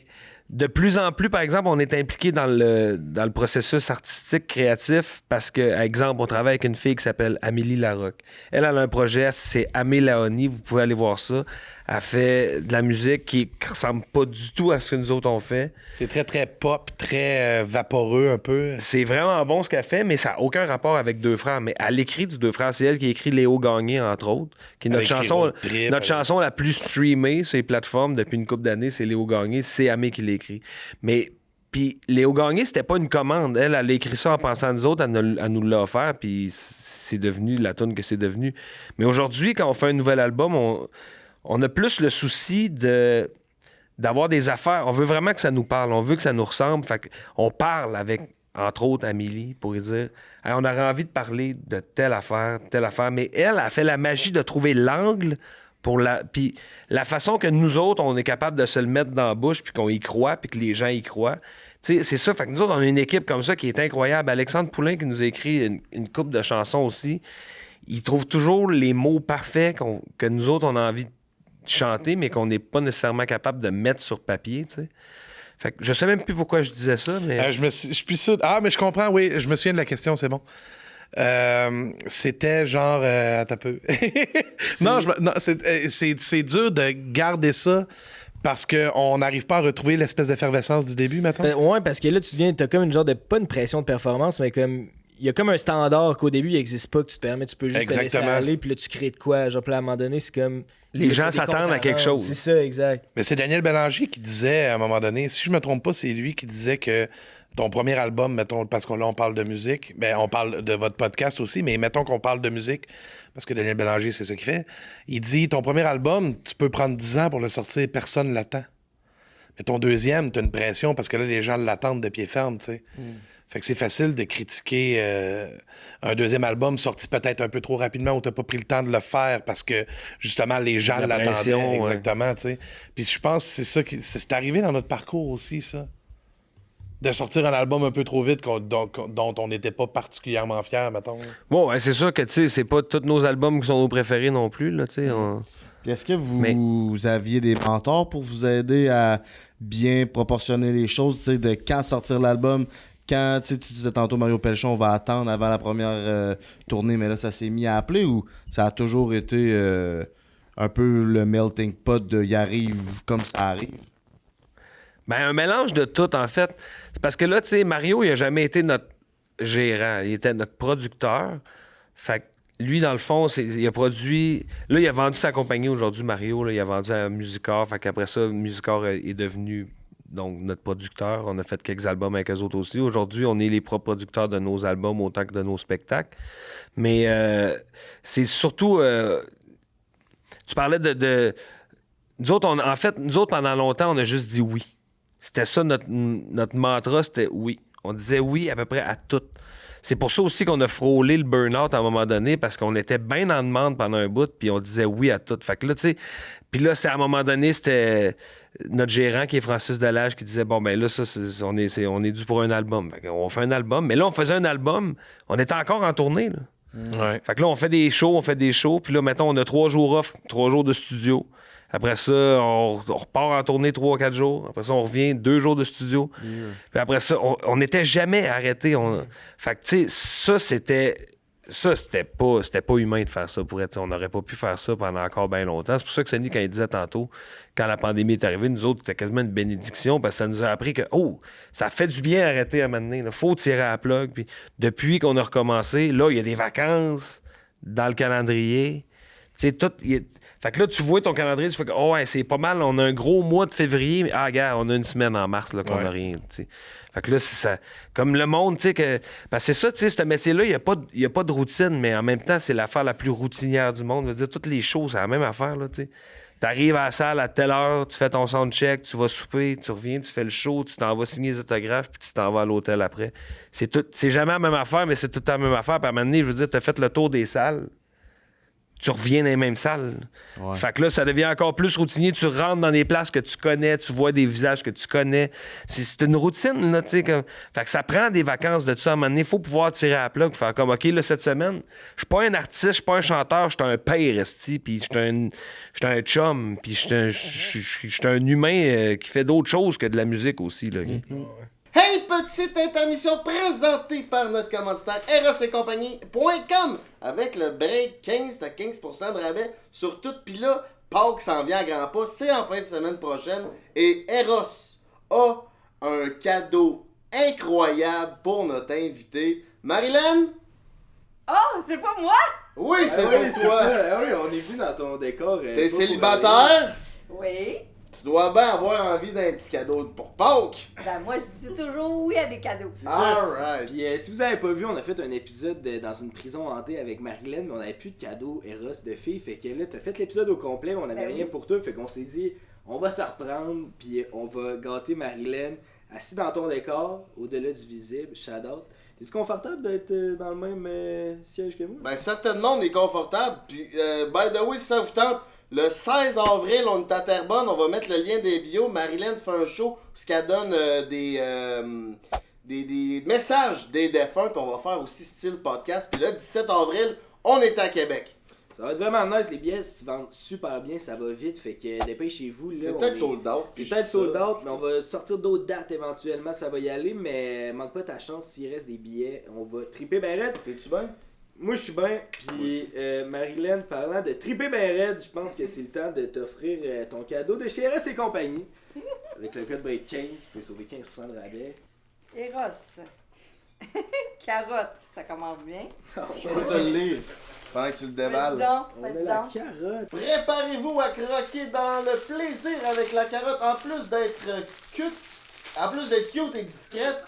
De plus en plus, par exemple, on est impliqué dans le processus artistique, créatif, parce que, exemple, on travaille avec une fille qui s'appelle Amélie Larocque. Elle a un projet, c'est Amé Laoni, vous pouvez aller voir ça. Elle fait de la musique qui ressemble pas du tout à ce que nous autres on fait. C'est très, très pop, très vaporeux un peu. C'est vraiment bon ce qu'elle fait, mais ça n'a aucun rapport avec Deux Frères. Mais elle écrit du Deux Frères. C'est elle qui écrit Léo Gagné, entre autres, qui est notre chanson la plus streamée sur les plateformes depuis une couple d'années. C'est Léo Gagné, c'est Amé qui l'écrit. Mais puis Léo Gagné, c'était pas une commande. Elle a écrit ça en pensant à nous autres, elle nous l'a offert, puis c'est devenu la tune que c'est devenu. Mais aujourd'hui, quand on fait un nouvel album, on a plus le souci d'avoir des affaires. On veut vraiment que ça nous parle. On veut que ça nous ressemble. Fait qu'on parle avec, entre autres, Amélie pour lui dire hey, on aurait envie de parler de telle affaire. Mais elle a fait la magie de trouver l'angle pour puis la façon que nous autres, on est capable de se le mettre dans la bouche puis qu'on y croit puis que les gens y croient. T'sais, c'est ça. Fait que nous autres, on a une équipe comme ça qui est incroyable. Alexandre Poulain qui nous a écrit une couple de chansons aussi. Il trouve toujours les mots parfaits que nous autres, on a envie de chanter, mais qu'on n'est pas nécessairement capable de mettre sur papier, tu sais. Fait que je sais même plus pourquoi je disais ça, mais... je suis sûr... Ah, mais je comprends, oui. Je me souviens de la question, c'est bon. C'était genre... attends un peu. Non, c'est dur de garder ça parce qu'on n'arrive pas à retrouver l'espèce d'effervescence du début, maintenant. Ouais, parce que là, t'as comme une genre de... Pas une pression de performance, mais comme... Il y a comme un standard qu'au début, il n'existe pas, que tu te permets, tu peux juste te laisser aller, puis là, tu crées de quoi. Genre, puis à un moment donné, c'est comme... Les gens s'attendent à quelque chose. C'est ça, exact. Mais c'est Daniel Bélanger qui disait, à un moment donné, si je me trompe pas, c'est lui qui disait que ton premier album, mettons, parce que là, on parle de musique, on parle de votre podcast aussi, mais mettons qu'on parle de musique, parce que Daniel Bélanger, c'est ça qu'il fait. Il dit, ton premier album, tu peux prendre 10 ans pour le sortir, personne ne l'attend. Mais ton deuxième, tu as une pression, parce que là, les gens l'attendent de pied ferme, tu sais. Fait que c'est facile de critiquer un deuxième album sorti peut-être un peu trop rapidement où t'as pas pris le temps de le faire parce que, justement, les gens l'attendaient. Exactement, tu sais. Puis je pense que c'est ça c'est arrivé dans notre parcours aussi, ça. De sortir un album un peu trop vite dont on n'était pas particulièrement fiers, mettons. Bon, ouais, c'est sûr que, tu sais, c'est pas tous nos albums qui sont nos préférés non plus, là, tu sais. Puis est-ce que vous aviez des mentors pour vous aider à bien proportionner les choses, tu sais, de quand sortir l'album? Quand tu disais tantôt Mario Pelchon, on va attendre avant la première tournée, mais là, ça s'est mis à appeler ou ça a toujours été un peu le melting pot de il arrive comme ça arrive? Ben, un mélange de tout, en fait. C'est parce que là, tu sais, Mario, il a jamais été notre gérant. Il était notre producteur. Fait que lui, dans le fond, il a produit... Là, il a vendu sa compagnie aujourd'hui, Mario. Là, il a vendu à Musicor. Fait qu'après ça, Musicor est devenu donc notre producteur. On a fait quelques albums avec eux autres aussi. Aujourd'hui, on est les propres producteurs de nos albums autant que de nos spectacles. Mais c'est surtout... tu parlais de... Nous autres, pendant longtemps, on a juste dit oui. C'était ça, notre mantra, c'était oui. On disait oui à peu près à tout. C'est pour ça aussi qu'on a frôlé le burn-out à un moment donné, parce qu'on était bien en demande pendant un bout, puis on disait oui à tout. Fait que là, tu sais, puis là, c'est à un moment donné, c'était notre gérant, qui est Francis Delage, qui disait, bon, ben là, ça, on est dû pour un album. Fait qu'on fait un album. Mais là, on faisait un album, on était encore en tournée, là. Ouais. Fait que là, on fait des shows, puis là, mettons, on a 3 jours off, 3 jours de studio. Après ça, on repart en tournée 3-4 jours. Après ça, on revient 2 jours de studio. Puis après ça, on n'était jamais arrêté. Fait que, tu sais, c'était pas humain de faire ça pour être. On n'aurait pas pu faire ça pendant encore bien longtemps. C'est pour ça que Sonny, quand il disait tantôt, quand la pandémie est arrivée, nous autres, c'était quasiment une bénédiction, parce que ça nous a appris que, ça fait du bien arrêter à un moment donné. Il faut tirer à la plug. Puis depuis qu'on a recommencé, là, il y a des vacances dans le calendrier. Tu sais, fait que là, tu vois ton calendrier, tu fais que, ouais, c'est pas mal, on a un gros mois de février, mais gars, on a une semaine en mars là, qu'on n'a rien, tu sais. Fait que là, c'est ça. Comme le monde, tu sais, que. Parce que c'est ça, tu sais, ce métier-là, il n'y a pas de routine, mais en même temps, c'est l'affaire la plus routinière du monde. Je veux dire, toutes les choses, c'est la même affaire, là, tu sais. T'arrives à la salle à telle heure, tu fais ton soundcheck, tu vas souper, tu reviens, tu fais le show, tu t'en vas signer les autographes, puis tu t'en vas à l'hôtel après. C'est jamais la même affaire, mais c'est tout le temps la même affaire. Puis à un moment donné, je veux dire, t'as fait le tour des salles. Tu reviens dans les mêmes salles. Ouais. Fait que là, ça devient encore plus routinier. Tu rentres dans des places que tu connais, tu vois des visages que tu connais. C'est une routine, là, tu sais. Fait que ça prend des vacances de tout ça. À un moment donné, il faut pouvoir tirer à la plug, faire comme, OK, là, cette semaine, je suis pas un artiste, je suis pas un chanteur, je suis un père, esti, puis je suis un chum, puis je suis un humain qui fait d'autres choses que de la musique aussi, là. Hey, petite intermission présentée par notre commanditaire erosetcompagnie.com avec le break 15, t'as 15% de rabais sur tout. Pis là, Pâques s'en vient à grands pas, c'est en fin de semaine prochaine. Et Eros a un cadeau incroyable pour notre invité. Marilyn? Oh, c'est pas moi? Oui, c'est pour toi. Ça. Oui, on est vu dans ton décor. T'es célibataire? Oui. Tu dois bien avoir envie d'un petit cadeau pour Pâques. Ben moi, je dis toujours oui à des cadeaux. C'est ça. Alright. Puis si vous avez pas vu, on a fait un épisode dans une prison hantée avec Marilyn, mais on avait plus de cadeaux Eros de filles. Fait que là, t'as fait l'épisode au complet, mais on avait rien pour toi. Fait qu'on s'est dit, on va se reprendre, puis on va gâter Marilyn assis dans ton décor, au-delà du visible, shout-out. T'es-tu confortable d'être dans le même siège que moi? Ben certainement, on est confortable. Puis, by the way, si ça vous tente, le 16 avril, on est à Terrebonne, on va mettre le lien des bios. Marilyn fait un show où elle donne des messages des défunts, puis on va faire aussi style podcast. Puis là, 17 avril, on est à Québec. Ça va être vraiment nice, les billets se vendent super bien, ça va vite, fait que dépêchez-vous. C'est peut-être sold out. C'est peut-être sold out, mais on va sortir d'autres dates éventuellement, ça va y aller, mais manque pas ta chance, s'il reste des billets, on va triper ben raide. T'es-tu bien? Moi je suis bien, puis Marilyn, parlant de triper ben raide, je pense que c'est le temps de t'offrir ton cadeau de chez RS et compagnie. Avec le code break 15, tu peux sauver 15% de rabais. Eros. Carotte, ça commence bien. Je peux te le lire pendant que tu le déballes. On a la carotte. Préparez-vous à croquer dans le plaisir avec la carotte. En plus d'être cute et discrète,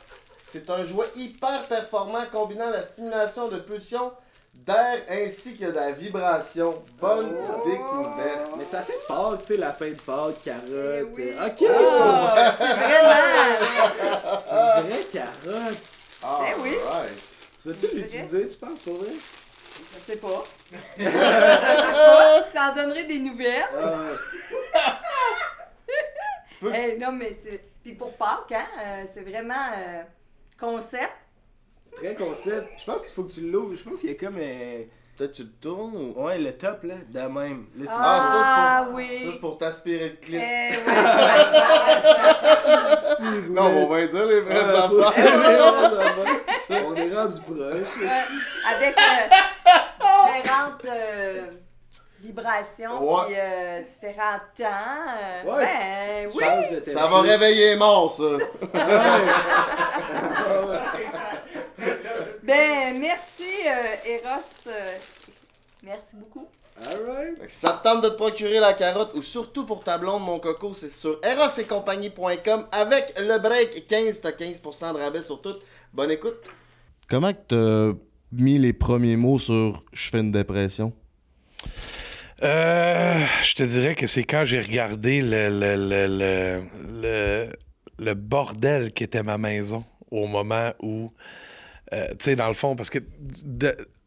c'est un jouet hyper performant combinant la stimulation de pulsions d'air ainsi que de la vibration. Bonne découverte. Mais ça fait Pâques, tu sais, la fin de Pâques, carotte. Oui. Ok! C'est vraiment. C'est une vraie carotte. Ben oui. Right. Tu vas-tu l'utiliser, tu penses, pour vrai? Je sais pas. Je t'en donnerai des nouvelles. Hey, non, mais c'est. Puis pour Pâques, hein, c'est vraiment concept. C'est très concept. Je pense qu'il faut que tu l'ouvres. Je pense qu'il y a comme. Peut-être tu le tournes ou. Ouais, le top, là, de même. Là, Ah, ça oui. c'est pour t'aspirer le clip. Non, on va dire les vraies affaires. On est rendu proche. Avec différentes vibrations puis différents temps. Oui. Ça va réveiller les morts, ça. Ben, merci, Eros. Merci beaucoup. Alright. Si ça te tente de te procurer la carotte ou surtout pour ta blonde, mon coco, c'est sur erosetcompagnie.com. Avec le break 15, t'as 15% de rabais sur tout. Bonne écoute. Comment t'as mis les premiers mots sur « je fais une dépression » ? Je te dirais que c'est quand j'ai regardé le bordel qu'était ma maison au moment où, tu sais, dans le fond, parce que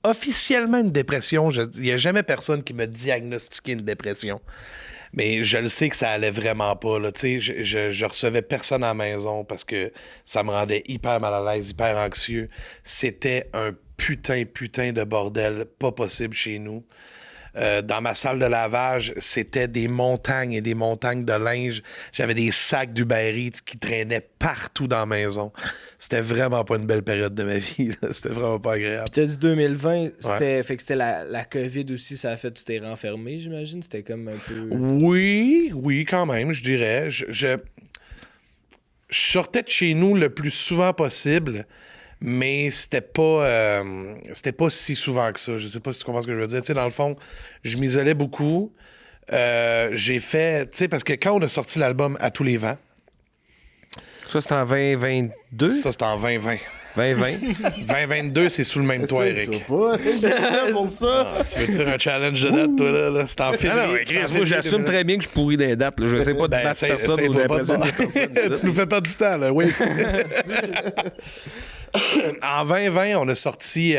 officiellement une dépression, il n'y a jamais personne qui m'a diagnostiqué une dépression. Mais je le sais que ça allait vraiment pas, là. Tu sais, je recevais personne à la maison parce que ça me rendait hyper mal à l'aise, hyper anxieux. C'était un putain de bordel pas possible chez nous. Dans ma salle de lavage, c'était des montagnes et des montagnes de linge. J'avais des sacs d'Uber Eats qui traînaient partout dans la maison. C'était vraiment pas une belle période de ma vie, là. C'était vraiment pas agréable. Puis t'as dit 2020, fait que c'était la COVID aussi, ça a fait que tu t'es renfermé, j'imagine? C'était comme un peu... Oui, quand même, je dirais. Je sortais de chez nous le plus souvent possible, mais c'était pas si souvent que ça. Je sais pas si tu comprends ce que je veux dire. Tu sais, dans le fond, je m'isolais beaucoup. J'ai fait... Tu sais, parce que quand on a sorti l'album À tous les vents... Ça, c'était en 2022? Ça, c'était en 2020. 2020? 2022, c'est sous le même toit, Eric. Pour ça. Tu veux-te faire un challenge de date, toi, là? C'est en février. Non, Chris, moi, j'assume très bien que je pourris des dates. Là. Je sais pas de battre personne ou d'impressionner personne. Tu nous fais perdre du temps, là, oui. En 2020, on a sorti,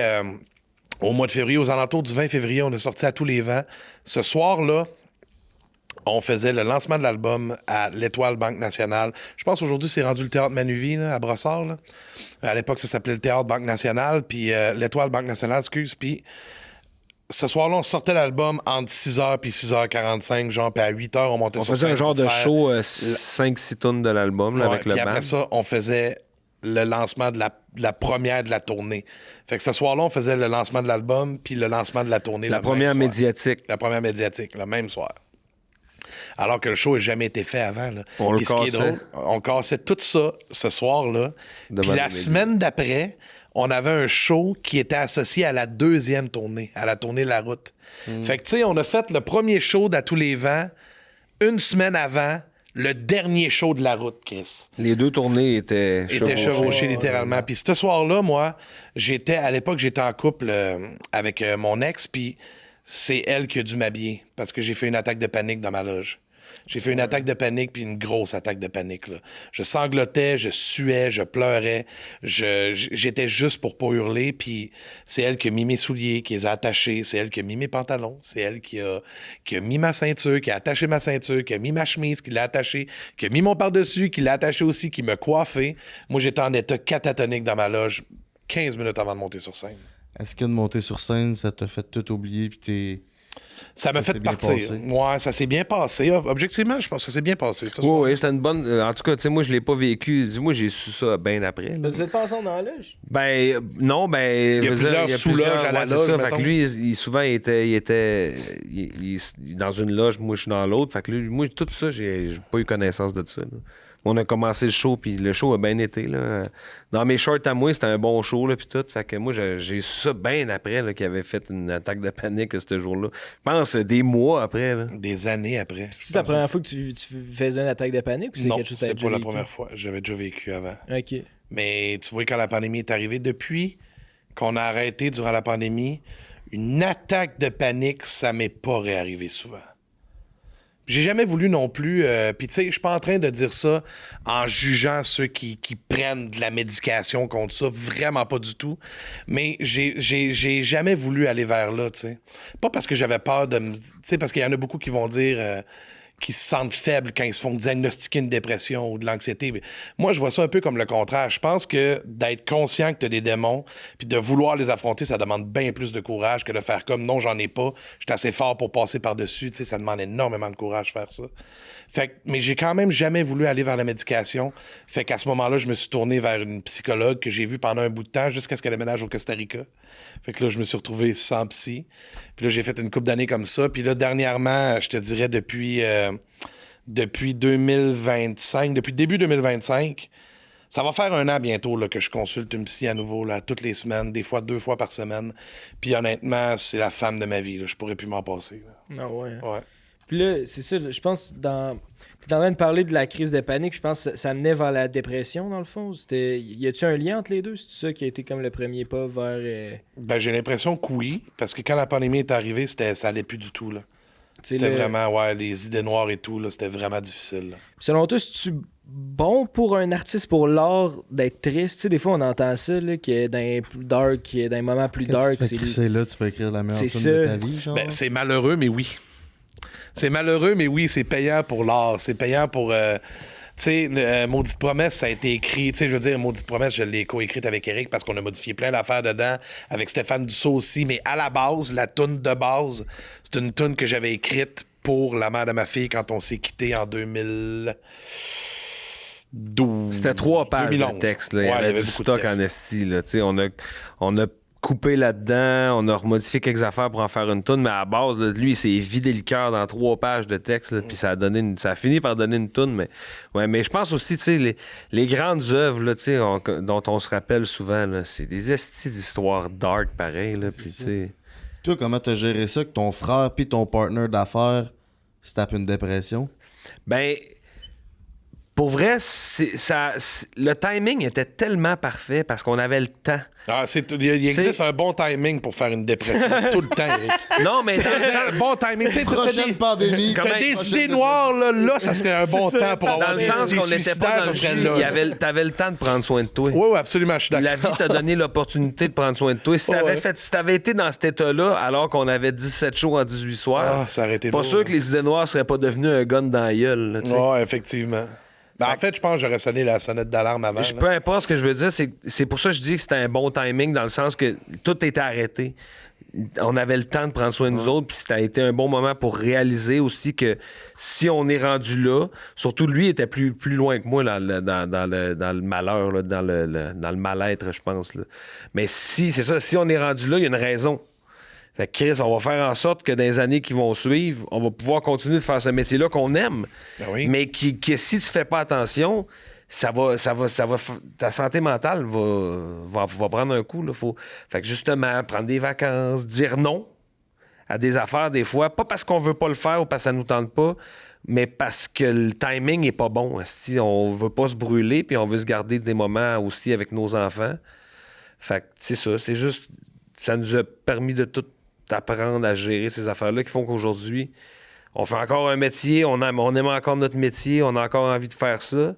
au mois de février, aux alentours du 20 février, on a sorti À tous les vents. Ce soir-là, on faisait le lancement de l'album à l'Étoile Banque Nationale. Je pense qu'aujourd'hui, c'est rendu le Théâtre Manuvie, là, à Brossard. Là. À l'époque, ça s'appelait le Théâtre Banque Nationale, puis l'Étoile Banque Nationale, excuse. Puis ce soir-là, on sortait l'album entre 6h puis 6h45, genre, puis à 8h, on montait sur scène. On faisait un genre de show 5-6 tonnes de l'album là, avec le band. Puis après ça, on faisait le lancement de la première de la tournée. Fait que ce soir-là, on faisait le lancement de l'album puis le lancement de la tournée. La première médiatique. La première médiatique, le même soir. Alors que le show n'a jamais été fait avant. Là. On le ce qui est drôle, on cassait tout ça ce soir-là. Puis la semaine d'après, on avait un show qui était associé à la deuxième tournée, à la tournée La Route. Fait que, tu sais, on a fait le premier show d'À tous les vents une semaine avant le dernier show de La Route, Chris. Les deux tournées étaient chevauchées littéralement. Puis ce soir-là, moi, à l'époque, j'étais en couple avec mon ex, puis c'est elle qui a dû m'habiller parce que j'ai fait une attaque de panique dans ma loge. J'ai fait une attaque de panique puis une grosse attaque de panique. Là. Je sanglotais, je suais, je pleurais. J'étais juste pour pas hurler. Puis c'est elle qui a mis mes souliers, qui les a attachés. C'est elle qui a mis mes pantalons. C'est elle qui a mis ma ceinture, qui a attaché ma ceinture, qui a mis ma chemise, qui l'a attachée, qui a mis mon par-dessus, qui l'a attaché aussi, qui m'a coiffé. Moi, j'étais en état catatonique dans ma loge 15 minutes avant de monter sur scène. Est-ce que de monter sur scène, ça t'a fait tout oublier puis t'es... Ça m'a fait partir. Ouais, ça s'est bien passé. Objectivement, je pense que ça s'est bien passé. Oui, c'était une bonne... En tout cas, tu sais, moi, je l'ai pas vécu. Moi, j'ai su ça bien après. Là. Vous êtes pas ensemble dans la loge? Ben, non, ben... Il y a plusieurs sous-loges à la loge, ça. Fait que lui, souvent, il était dans une loge, moi, je suis dans l'autre. Fait que lui, moi, tout ça, j'ai pas eu connaissance de ça. Là. On a commencé le show, puis le show a bien été. Là. Dans mes shorts à moi, c'était un bon show, là, puis tout. Fait que moi, j'ai su ça bien après, là, qu'il avait fait une attaque de panique ce jour-là. Je pense des mois après. Là. Des années après. C'est la première fois que tu faisais une attaque de panique ou c'est non, quelque chose que c'est tu pas la vécu? première fois. J'avais déjà vécu avant. OK. Mais tu vois, quand la pandémie est arrivée, depuis qu'on a arrêté durant la pandémie, une attaque de panique, ça m'est pas réarrivé souvent. J'ai jamais voulu non plus... Puis tu sais, je suis pas en train de dire ça en jugeant ceux qui prennent de la médication contre ça. Vraiment pas du tout. Mais j'ai jamais voulu aller vers là, tu sais. Pas parce que j'avais peur de me... Tu sais, parce qu'il y en a beaucoup qui vont dire... qui se sentent faibles quand ils se font diagnostiquer une dépression ou de l'anxiété. Mais moi, je vois ça un peu comme le contraire. Je pense que d'être conscient que tu as des démons puis de vouloir les affronter, ça demande bien plus de courage que de faire comme « non, j'en ai pas, je suis assez fort pour passer par-dessus ». Tu sais, ça demande énormément de courage de faire ça. Mais j'ai quand même jamais voulu aller vers la médication. Fait qu'à ce moment-là, je me suis tourné vers une psychologue que j'ai vue pendant un bout de temps jusqu'à ce qu'elle déménage au Costa Rica. Fait que là, je me suis retrouvé sans psy. Puis là, j'ai fait une couple d'années comme ça. Puis là, dernièrement, je te dirais depuis 2025, depuis début 2025, Ça va faire 1 an bientôt là, que je consulte une psy à nouveau, là, toutes les semaines, des fois 2 fois par semaine. Puis honnêtement, c'est la femme de ma vie. Là. Je pourrais plus m'en passer. Là. Ah ouais. Ouais. Puis là, c'est ça, je pense, t'es en train de parler de la crise de panique, je pense que ça menait vers la dépression, dans le fond. Y a-tu un lien entre les deux? C'est ça qui a été comme le premier pas vers... Ben, j'ai l'impression que oui, parce que quand la pandémie est arrivée, ça allait plus du tout, là. C'était vraiment, les idées noires et tout, là, c'était vraiment difficile. Là. Selon toi, c'est-tu bon pour un artiste, pour l'art, d'être triste? Tu sais, des fois, on entend ça, là, qu'il est dans les plus dark, qu'il est dans les moments plus dark. C'est là, tu vas écrire la meilleure tune de ta vie, genre? Ben, c'est malheureux, mais oui. C'est malheureux, mais oui, c'est payant pour l'art. C'est payant pour... tu sais, Maudite Promesse, ça a été écrit. Tu sais, je veux dire, Maudite Promesse, je l'ai coécrite avec Eric parce qu'on a modifié plein d'affaires dedans, avec Stéphane Dussault aussi. Mais à la base, la toune de base, c'est une toune que j'avais écrite pour la mère de ma fille quand on s'est quitté en 2012. C'était 3 pages 2011. de texte. Là. Il y avait du stock en esti. Là. On a coupé là-dedans, on a remodifié quelques affaires pour en faire une toune, mais à la base, là, lui, il s'est vidé le cœur dans 3 pages de texte, puis ça a fini par donner une toune. Mais je pense aussi, tu sais, les grandes œuvres là, dont on se rappelle souvent, là, c'est des estis d'histoires dark pareil. Là, puis, toi, comment t'as géré ça que ton frère puis ton partner d'affaires se tape une dépression? Ben, pour vrai, le timing était tellement parfait parce qu'on avait le temps. Ah, il existe un bon timing pour faire une dépression. Tout le temps, Eric. Non, mais un bon timing. Prochaine pandémie. T'as des idées noires, là, ça serait un bon temps pour avoir dans le des sens qu'on n'était pas dans le jus, t'avais le temps de prendre soin de toi. Oui, absolument, je suis d'accord. La vie t'a donné l'opportunité de prendre soin de toi. Si t'avais été dans cet état-là, alors qu'on avait 17 shows en 18 soirs, ça aurait été pas beau, sûr que les idées noires seraient pas devenues un gun dans la gueule. Oui, effectivement. Ben, en fait, je pense que j'aurais sonné la sonnette d'alarme avant. Peu importe ce que je veux dire, c'est pour ça que je dis que c'était un bon timing, dans le sens que tout était arrêté. On avait le temps de prendre soin de nous autres, puis ça a été un bon moment pour réaliser aussi que si on est rendu là, surtout lui était plus loin que moi dans le malheur, là, dans le mal-être, je pense. Là. Mais si on est rendu là, il y a une raison. Fait que Chris, on va faire en sorte que dans les années qui vont suivre, on va pouvoir continuer de faire ce métier-là qu'on aime, mais que si tu fais pas attention, ta santé mentale va prendre un coup. Là. Fait que justement, prendre des vacances, dire non à des affaires des fois, pas parce qu'on veut pas le faire ou parce que ça nous tente pas, mais parce que le timing est pas bon. Si on veut pas se brûler, puis on veut se garder des moments aussi avec nos enfants. Fait que c'est ça, c'est juste, ça nous a permis de tout apprendre à gérer ces affaires-là qui font qu'aujourd'hui, on fait encore un métier, on aime encore notre métier, on a encore envie de faire ça,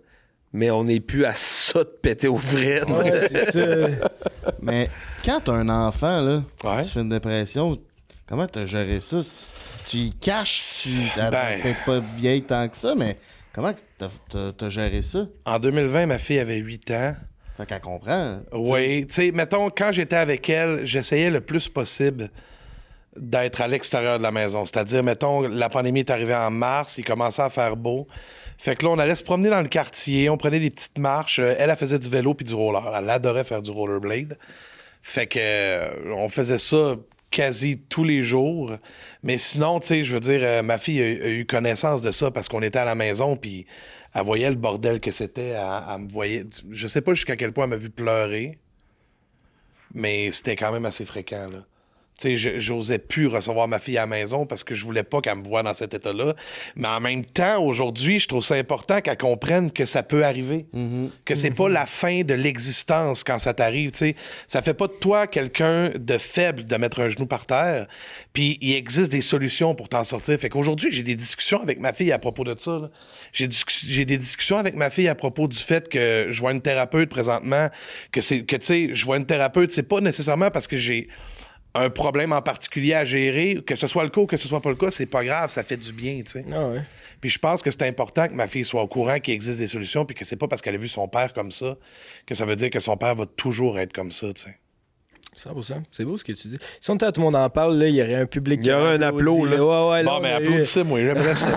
mais on n'est plus à ça de péter aux frettes. Ouais, c'est ça. Mais quand t'as un enfant, là, tu fais une dépression, comment t'as géré ça? Tu y caches, t'es peut-être pas vieille tant que ça, mais comment t'as géré ça? En 2020, ma fille avait 8 ans. Fait qu'elle comprend. Oui, tu sais, mettons, quand j'étais avec elle, j'essayais le plus possible d'être à l'extérieur de la maison. C'est-à-dire, mettons, la pandémie est arrivée en mars, il commençait à faire beau. Fait que là, on allait se promener dans le quartier, on prenait des petites marches. Elle faisait du vélo puis du roller. Elle adorait faire du rollerblade. Fait que on faisait ça quasi tous les jours. Mais sinon, tu sais, je veux dire, ma fille a eu connaissance de ça parce qu'on était à la maison puis elle voyait le bordel que c'était. Elle me voyait... Je sais pas jusqu'à quel point elle m'a vu pleurer, mais c'était quand même assez fréquent, là. Tu sais, j'osais plus recevoir ma fille à la maison parce que je voulais pas qu'elle me voie dans cet état-là. Mais en même temps, aujourd'hui, je trouve ça important qu'elle comprenne que ça peut arriver. Que c'est pas la fin de l'existence quand ça t'arrive, tu sais. Ça fait pas de toi quelqu'un de faible de mettre un genou par terre. Puis il existe des solutions pour t'en sortir. Fait qu'aujourd'hui, j'ai des discussions avec ma fille à propos de ça, là. J'ai des discussions avec ma fille à propos du fait que je vois une thérapeute présentement, que tu sais, je vois une thérapeute, c'est pas nécessairement parce que j'ai un problème en particulier à gérer, que ce soit le cas ou que ce soit pas le cas, c'est pas grave, ça fait du bien, tu sais. Ah ouais. Puis je pense que c'est important que ma fille soit au courant qu'il existe des solutions, puis que c'est pas parce qu'elle a vu son père comme ça que ça veut dire que son père va toujours être comme ça, tu sais. 100%. C'est beau ce que tu dis. Si on était à tout le monde en parle, là, il y aurait un public. Il y aurait un applaudissement, là. Ouais, bon, mais applaudissez, moi, j'aimerais ça.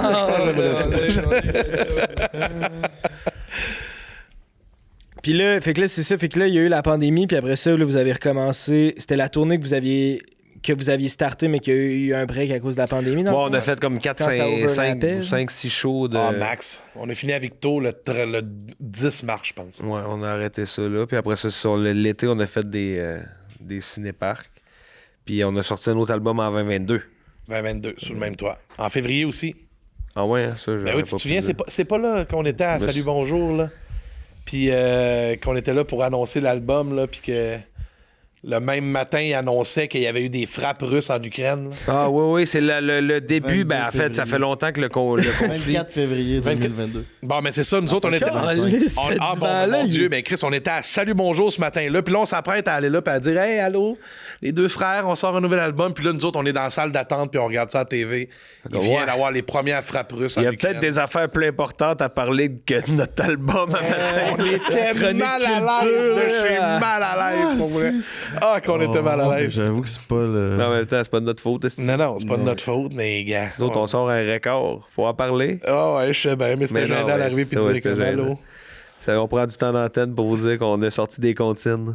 Puis là, fait que là, c'est ça. Fait que là, il y a eu la pandémie, puis après ça, là, vous avez recommencé. C'était la tournée que vous aviez que vous aviez starté, mais qu'il y a eu un break à cause de la pandémie? Dans on a fait comme 5-6 shows de... max. On a fini à Victo le 10 mars, je pense. Ouais, on a arrêté ça là. Puis après ça, sur l'été, on a fait des ciné-parcs. Puis on a sorti un autre album en 2022. 2022, sous le même toit. En février aussi. Ah ouais, hein, ça, Ben oui, tu te souviens, c'est pas là qu'on était à Salut Bonjour, là. Puis qu'on était là pour annoncer l'album, là, puis que le même matin, il annonçait qu'il y avait eu des frappes russes en Ukraine. Là. Ah oui, c'est le début. Ben, en fait, ça fait longtemps que le conflit... 24 février 2022. Bon, mais c'est ça, nous autres, on était... Mon Dieu, ben Chris, on était à Salut Bonjour ce matin-là, puis là, on s'apprête à aller là, puis à dire « Hey, allô, les deux frères, on sort un nouvel album. » Puis là, nous autres, on est dans la salle d'attente, puis on regarde ça à la TV. Il vient d'avoir les premières frappes russes en Ukraine. Il y a peut-être des affaires plus importantes à parler que notre album. On était mal à l'aise, je suis mal à l'aise, pour vrai. Ah, qu'on était mal à l'aise. J'avoue que c'est pas le... En même temps, c'est pas de notre faute. Non, c'est pas de notre faute, mais gars. Nous autres, on sort un record. Faut en parler. Ah ouais, je sais bien, mais c'était gênant d'arriver puis de dire comme allô. Ça, on prend du temps d'antenne pour vous dire qu'on a sorti des comptines.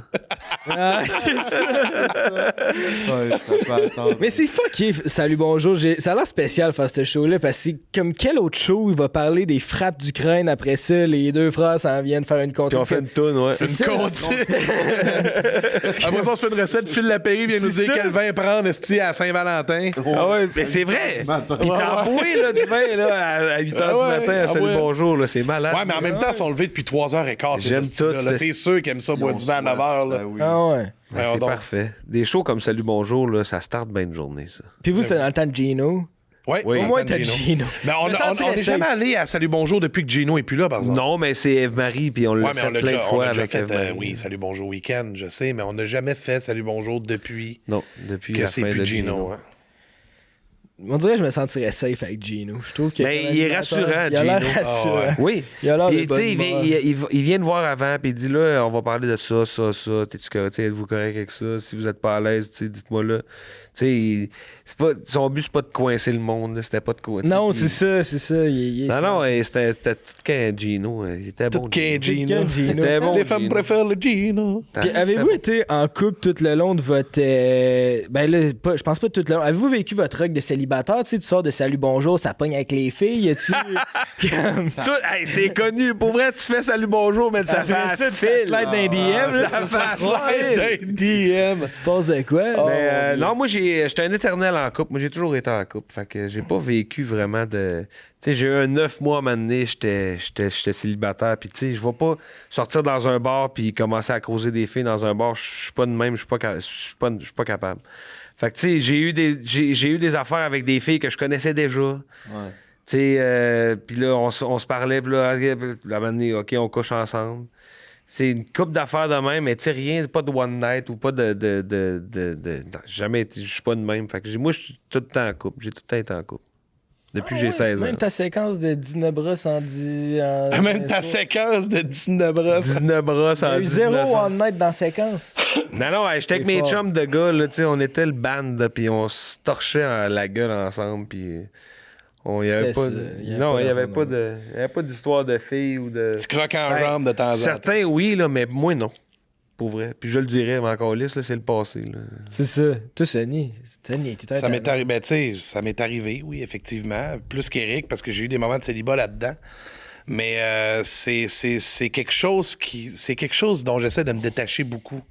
Ah, c'est ça. Ouais, ça peut attendre. Mais c'est fucké, Salut Bonjour. Ça a l'air spécial faire ce show-là parce que comme quel autre show il va parler des frappes d'Ukraine après ça, les deux frères s'en viennent faire une comptine. Puis on fait une toune, ouais. C'est une comptine. Après ça, on se fait une recette. Phil Lapéry vient nous dire quel vin prendre à Saint-Valentin. Ah ouais, mais c'est vrai. Puis t'as boué là, du vin là, à 8h du matin à Salut Bonjour. Là, c'est malade. Ouais, mais en même temps, ils sont levés depuis 3h15. J'aime tout. C'est sûr qu'ils aiment ça, boire du vin à 9h. Là. Ah ouais. C'est parfait. Des shows comme Salut Bonjour, là, ça starte bien une journée, ça. Puis vous, c'était dans le temps de Gino. Oui, au moins t'as Gino. Mais on n'est jamais allé à Salut Bonjour depuis que Gino est plus là, par exemple. Non, mais c'est Eve-Marie, puis on l'a fait plein de fois avec Eve-Marie. Oui, Salut Bonjour Week-end, je sais, mais on n'a jamais fait Salut Bonjour depuis que c'est plus Gino. Hein. On dirait que je me sentirais safe avec Gino. Je trouve que il est rassurant, il a l'air Gino. rassurant. Ah ouais. Oui. Il a l'air de il vient de voir avant, puis il dit là, on va parler de ça. Êtes-vous correct avec ça? Si vous n'êtes pas à l'aise, dites-moi là. Son but, c'est pas de coincer le monde. C'était pas de coincer. Non, c'est ça. C'était tout qu'un Gino. Il était bon. Tout qu'un Gino. Les femmes préfèrent le Gino. Puis avez-vous été en couple tout le long de votre... Ben là, je pense pas tout le long. Avez-vous vécu votre rock de célibataire? Tu sors de Salut Bonjour, ça pogne avec les filles. C'est connu. Pour vrai, tu fais Salut Bonjour, mais ça fait ça slide dans les DM. Ça fait slide dans les DM. Ça se passe de quoi? Non, moi, j'étais un éternel en couple. Moi, j'ai toujours été en couple. Fait que j'ai pas vécu vraiment de... Tu sais, j'ai eu un 9 mois à un moment donné, j'étais célibataire. Puis, tu sais, je vais pas sortir dans un bar puis commencer à causer des filles dans un bar. Je suis pas de même, je suis pas capable. Fait que, tu sais, j'ai eu des affaires avec des filles que je connaissais déjà. Ouais. Tu sais, puis là, on se parlait, puis là, à un moment donné, OK, on couche ensemble. C'est une couple d'affaires de même, mais tu sais, rien, pas de one night ou pas de jamais, je suis pas de même. Fait que moi, je suis tout le temps en couple. J'ai tout le temps été en couple. Depuis que j'ai 16 ans. Même ta séquence de 19 brosses en 10... Même ta séquence de 19 brosses. 19 brosses en 10 Il y a eu 0 one night dans la séquence. Non, j'étais avec mes chums de gars, là, tu sais, on était le band, puis on se torchait la gueule ensemble, puis... Il n'y avait pas d'histoire de filles ou de... Tu croques en jambe de temps en temps. Certains, oui, là, mais moi, non. Pour vrai. Puis je le dirais, mais encore là, c'est le passé. Là. C'est ça. Toi, Sonny, ça m'est arrivé, ben, tu sais, ça m'est arrivé, oui, effectivement. Plus qu'Éric, parce que j'ai eu des moments de célibat là-dedans. Mais c'est quelque chose dont j'essaie de me détacher beaucoup.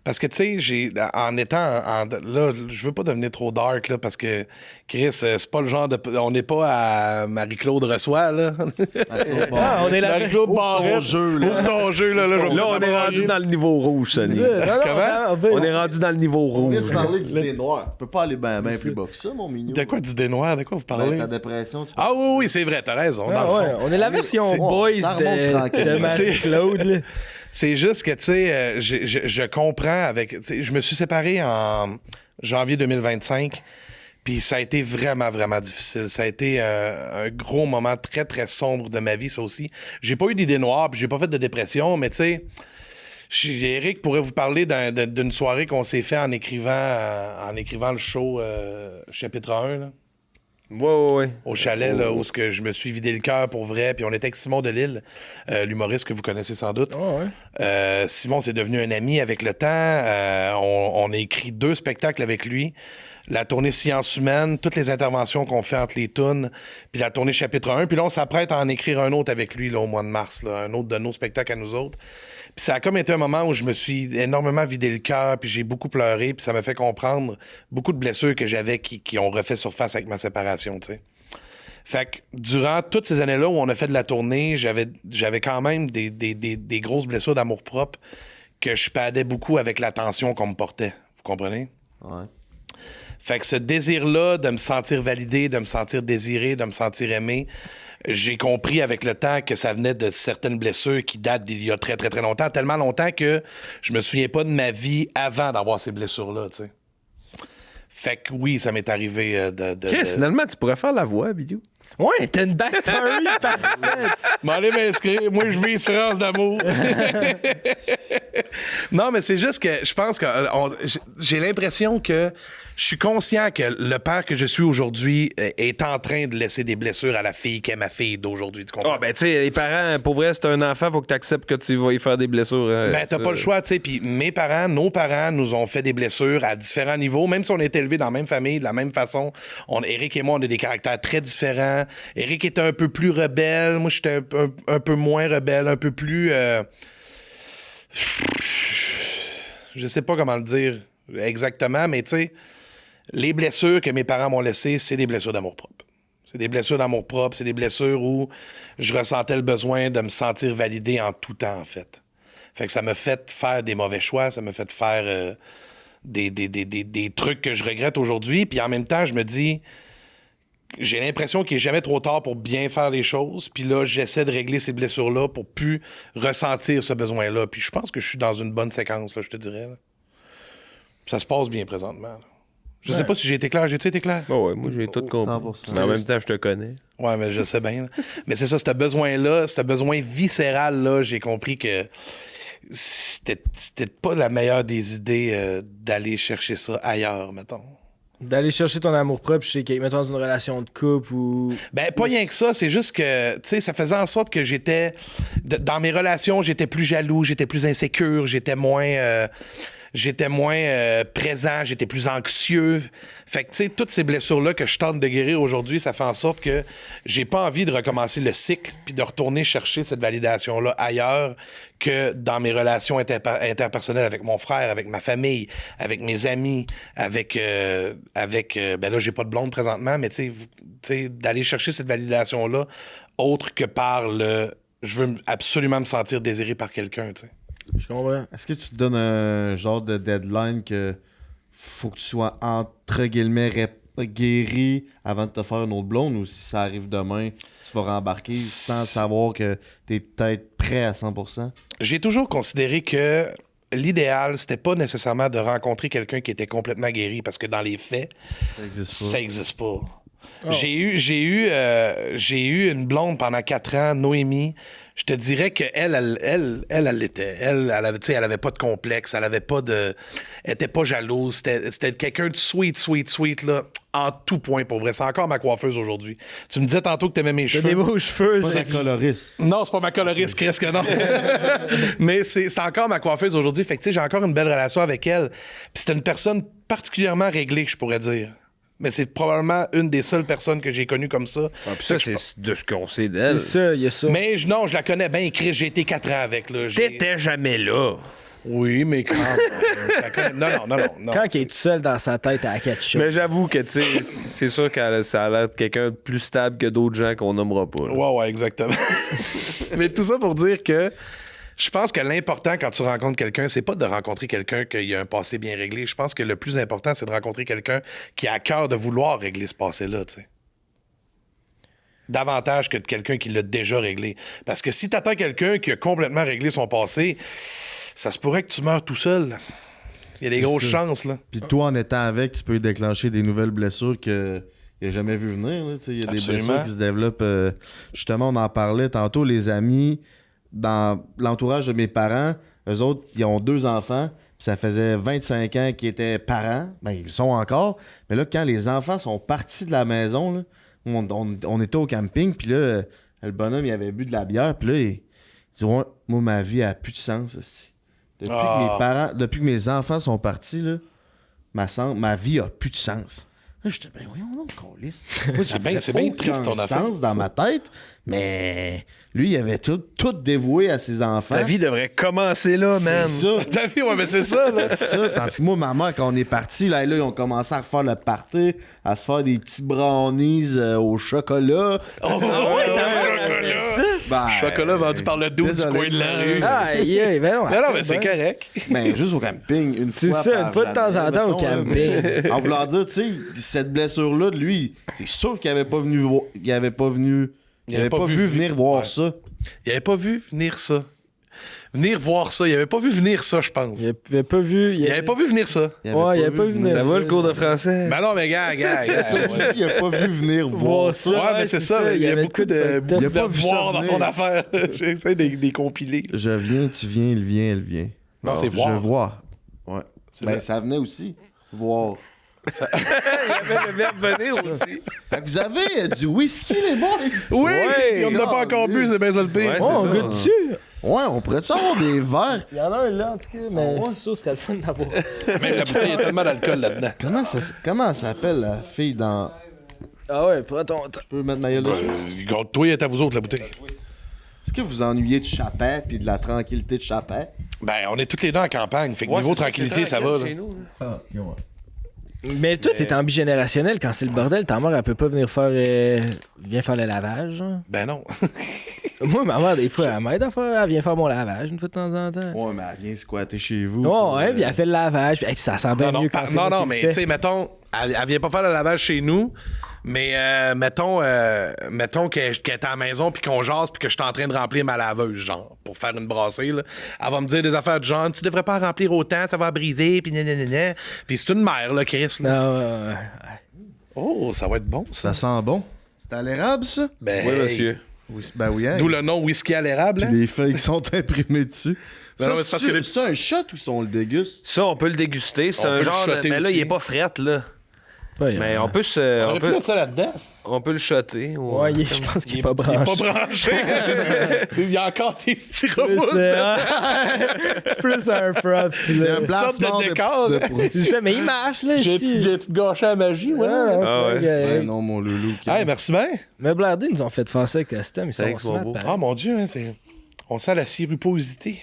Parce que, tu sais, en étant... là, je veux pas devenir trop dark, là, parce que, Chris, c'est pas le genre de... On n'est pas à Marie-Claude Reçoit, là. On est là. Marie-Claude Barrette. Ouvre ton jeu, là. Là, on est rendu dans le niveau rouge, Sonny. On est rendu dans le niveau rouge. On vient de parler d'idées noires. Tu peux pas aller bien plus bas que ça, mon mignon. De quoi d'idées noires? De quoi vous parlez? Ta dépression. Ah oui, c'est vrai, t'as raison, dans le fond. On est la version boys de Marie-Claude, là. C'est juste que, tu sais, je comprends avec... Je me suis séparé en janvier 2025, puis ça a été vraiment, vraiment difficile. Ça a été un gros moment très, très sombre de ma vie, ça aussi. J'ai pas eu d'idées noires, puis j'ai pas fait de dépression, mais tu sais, Éric pourrait vous parler d'une soirée qu'on s'est fait en écrivant le show chapitre 1, là. Ouais. Au chalet, là, où je me suis vidé le cœur pour vrai. Puis on était avec Simon Delille, l'humoriste que vous connaissez sans doute. Simon, c'est devenu un ami avec le temps. On a écrit 2 spectacles avec lui. La tournée Science humaine, toutes les interventions qu'on fait entre les tunes, puis la tournée chapitre 1. Puis là, on s'apprête à en écrire un autre avec lui là, au mois de mars, là, un autre de nos spectacles à nous autres. Puis ça a comme été un moment où je me suis énormément vidé le cœur, puis j'ai beaucoup pleuré, puis ça m'a fait comprendre beaucoup de blessures que j'avais qui ont refait surface avec ma séparation, tu sais. Fait que durant toutes ces années-là où on a fait de la tournée, j'avais quand même des grosses blessures d'amour-propre que je padais beaucoup avec l'attention qu'on me portait. Vous comprenez? Ouais. Fait que ce désir-là de me sentir validé, de me sentir désiré, de me sentir aimé, j'ai compris avec le temps que ça venait de certaines blessures qui datent d'il y a très, très, très longtemps. Tellement longtemps que je me souviens pas de ma vie avant d'avoir ces blessures-là, tu sais. Fait que oui, ça m'est arrivé Finalement, tu pourrais faire la voix, Bidou. Ouais, t'as une backstory parfaite. M'allez m'inscrire. Moi, je vis France d'amour. Non, mais c'est juste que je pense que j'ai l'impression que je suis conscient que le père que je suis aujourd'hui est en train de laisser des blessures à la fille qui est ma fille d'aujourd'hui. Tu comprends? Ah, ben, tu sais, les parents, pour vrai, c'est un enfant, faut que tu acceptes que tu vas y faire des blessures. Ben, t'as pas le choix, tu sais. Puis nos parents nous ont fait des blessures à différents niveaux, même si on est élevés dans la même famille, de la même façon. Éric et moi, on a des caractères très différents. Éric était un peu plus rebelle. Moi, j'étais un peu moins rebelle, un peu plus... Je sais pas comment le dire exactement, mais tu sais, les blessures que mes parents m'ont laissées, c'est des blessures d'amour-propre. C'est des blessures d'amour-propre, c'est des blessures où je ressentais le besoin de me sentir validé en tout temps, en fait. Fait que ça m'a fait faire des mauvais choix, ça m'a fait faire des trucs que je regrette aujourd'hui, puis en même temps, je me dis... J'ai l'impression qu'il n'est jamais trop tard pour bien faire les choses. Puis là, j'essaie de régler ces blessures-là pour plus ressentir ce besoin-là. Puis je pense que je suis dans une bonne séquence, là, je te dirais. Là. Ça se passe bien présentement. Là. Je sais pas si j'ai été clair. J'ai-tu été clair? Ouais, moi, j'ai tout compris. 100%. Mais en même temps, je te connais. Ouais, mais je sais bien. Là. Mais c'est ça, ce besoin-là, ce besoin viscéral-là, j'ai compris que c'était pas la meilleure des idées d'aller chercher ça ailleurs, mettons. D'aller chercher ton amour-propre chez quelqu'un, mettons, dans une relation de couple ou... Ben, pas rien que ça, c'est juste que, tu sais, ça faisait en sorte que j'étais... Dans mes relations, j'étais plus jaloux, j'étais plus insécure, j'étais moins présent, j'étais plus anxieux. Fait que, tu sais, toutes ces blessures-là que je tente de guérir aujourd'hui, ça fait en sorte que j'ai pas envie de recommencer le cycle puis de retourner chercher cette validation-là ailleurs que dans mes relations interpersonnelles avec mon frère, avec ma famille, avec mes amis, avec ben là, j'ai pas de blonde présentement, mais tu sais, d'aller chercher cette validation-là autre que par le... Je veux absolument me sentir désiré par quelqu'un, tu sais. Je comprends. Est-ce que tu te donnes un genre de deadline que faut que tu sois entre guillemets guéri avant de te faire une autre blonde, ou si ça arrive demain, tu vas rembarquer sans savoir que t'es peut-être prêt à 100%? J'ai toujours considéré que l'idéal, c'était pas nécessairement de rencontrer quelqu'un qui était complètement guéri, parce que dans les faits, ça existe pas. Oh. J'ai eu une blonde pendant 4 ans, Noémie. Je te dirais qu'elle l'était. Elle avait pas de complexe, elle était pas jalouse. C'était quelqu'un de sweet, là, en tout point, pour vrai. C'est encore ma coiffeuse aujourd'hui. Tu me disais tantôt que t'aimais mes cheveux. T'as des beaux cheveux. C'est pas ma coloriste. Non, c'est pas ma coloriste, presque non. Mais c'est encore ma coiffeuse aujourd'hui. Fait que, tu sais, j'ai encore une belle relation avec elle. Puis c'était une personne particulièrement réglée, je pourrais dire. Mais c'est probablement une des seules personnes que j'ai connues comme ça. Ah, puis ça, c'est de ce qu'on sait d'elle. C'est ça, il y a ça. Mais non, je la connais bien, Chris. J'ai été 4 ans avec. Là. T'étais jamais là. Oui, mais quand Non. Quand il est tout seul dans sa tête à quelque chose. Mais j'avoue que, tu sais, c'est sûr que ça a l'air de quelqu'un de plus stable que d'autres gens qu'on nommera pas. Là. Ouais, exactement. Mais tout ça pour dire que je pense que l'important quand tu rencontres quelqu'un, c'est pas de rencontrer quelqu'un qui a un passé bien réglé. Je pense que le plus important, c'est de rencontrer quelqu'un qui a à cœur de vouloir régler ce passé-là, tu sais. Davantage que de quelqu'un qui l'a déjà réglé. Parce que si t'attends quelqu'un qui a complètement réglé son passé, ça se pourrait que tu meurs tout seul. Il y a des grosses chances, là. Puis toi, en étant avec, tu peux déclencher des nouvelles blessures que il n'a jamais vu venir. Il y a des blessures qui se développent. Justement, on en parlait tantôt, les amis... Dans l'entourage de mes parents, eux autres, ils ont 2 enfants, puis ça faisait 25 ans qu'ils étaient parents. Ben, ils le sont encore. Mais là, quand les enfants sont partis de la maison, là, on était au camping, puis là, le bonhomme, il avait bu de la bière, puis là, il dit, ouais, moi, ma vie a plus de sens, aussi. Depuis que mes enfants sont partis, là, ma vie a plus de sens. Là, j'étais, ben voyons donc, câlisse. Moi, c'est bien triste, ton affaire. Sens dans ma tête, mais lui, il avait tout dévoué à ses enfants. Ta vie devrait commencer là, man. C'est ça. Ta vie, ouais, mais c'est ça, là. C'est ça. Tandis que moi, ma mère, quand on est parti, là, ils ont commencé à refaire le party, à se faire des petits brownies au chocolat. Oh, chocolat! Chocolat vendu par le dude du coin de la rue. Non, mais c'est correct. Ben, juste au camping, une fois. C'est ça, une fois de temps en temps au camping. En voulant dire, tu sais, cette blessure-là de lui, c'est sûr qu'il avait pas vu venir voir ça. Il avait pas vu venir ça. Venir voir ça. Il avait pas vu venir ça, je pense. Il avait pas vu. Il avait pas vu venir ça. Il avait pas vu venir ça. Ça va le cours de français? Ben non, mais gars. Il a pas vu venir voir ça. Ouais, mais c'est ça. Il y a beaucoup de voir dans ton affaire. J'essaie de les compiler. Je viens, tu viens, il vient, elle vient. Non, c'est voir. Je vois. Ouais. Ben, ça venait aussi. Voir. Il y avait le verbe venir aussi. Fait que vous avez du whisky, les boys? Oui! On n'a pas encore bu, c'est bien ça le pire. Ouais, On goûte dessus. Ouais, on pourrait-tu avoir des verres? Il y en a un là, en tout cas, mais c'est sûr, c'était le fun d'avoir. Mais la bouteille, il y a tellement d'alcool là-dedans. Comment ça s'appelle la fille dans... Ah ouais, prends ton temps. Je peux mettre ma gueule dessus? Toi, il est à vous autres, la bouteille. Est-ce que vous ennuyez de Chapet puis de la tranquillité de Chapet? Ben, on est toutes les deux en campagne. Fait que niveau tranquillité, ça va. Chez nous, Mais toi, t'es ambigénérationnel. Quand c'est le bordel, ta mère, elle peut pas venir faire le lavage. Hein? Ben non. Moi, ma mère, des fois, elle m'aide à faire. Elle vient faire mon lavage une fois de temps en temps. Ouais, mais elle vient squatter chez vous. Ouais, puis elle fait le lavage. Puis ça sent bien mieux quand c'est moi qui le mais fais. tu sais, mettons, elle vient pas faire le lavage chez nous, mais mettons qu'elle est à la maison puis qu'on jase puis que je suis en train de remplir ma laveuse, genre, pour faire une brassée, là. Elle va me dire des affaires de genre, tu devrais pas en remplir autant, ça va briser, puis nanana. Puis c'est une mère, là, Chris. Là. Ouais. Oh, ça va être bon, ça. Ça sent bon. C'est à l'érable, ça? Ben, oui, monsieur. Ben oui, hein? D'où le nom whisky à l'érable. Puis les feuilles qui sont imprimées dessus. Ben Ça, non, mais c'est parce que c'est un shot ou ça, on le déguste? Ça, on peut le déguster. C'est On un peut genre le de... shotter Mais là, aussi. il est pas fret, là. Ouais, Mais on peut se... On aurait pu mettre ça là-dedans. On peut le shotter. Ouais, je pense qu'il est pas branché. Il est pas branché. Il y a encore des petits remousses. C'est plus un prop. C'est un placement de décor. C'est ça, mais il marche, là, J'ai ici. gâché la magie, ouais. Ben non, mon loulou. Hey, merci bien. Mais Blardé, ils nous ont fait faire ça avec le système. Ils sont Thanks, mon smart, beau. pareil. Ah, mon Dieu, hein, on sent la siruposité.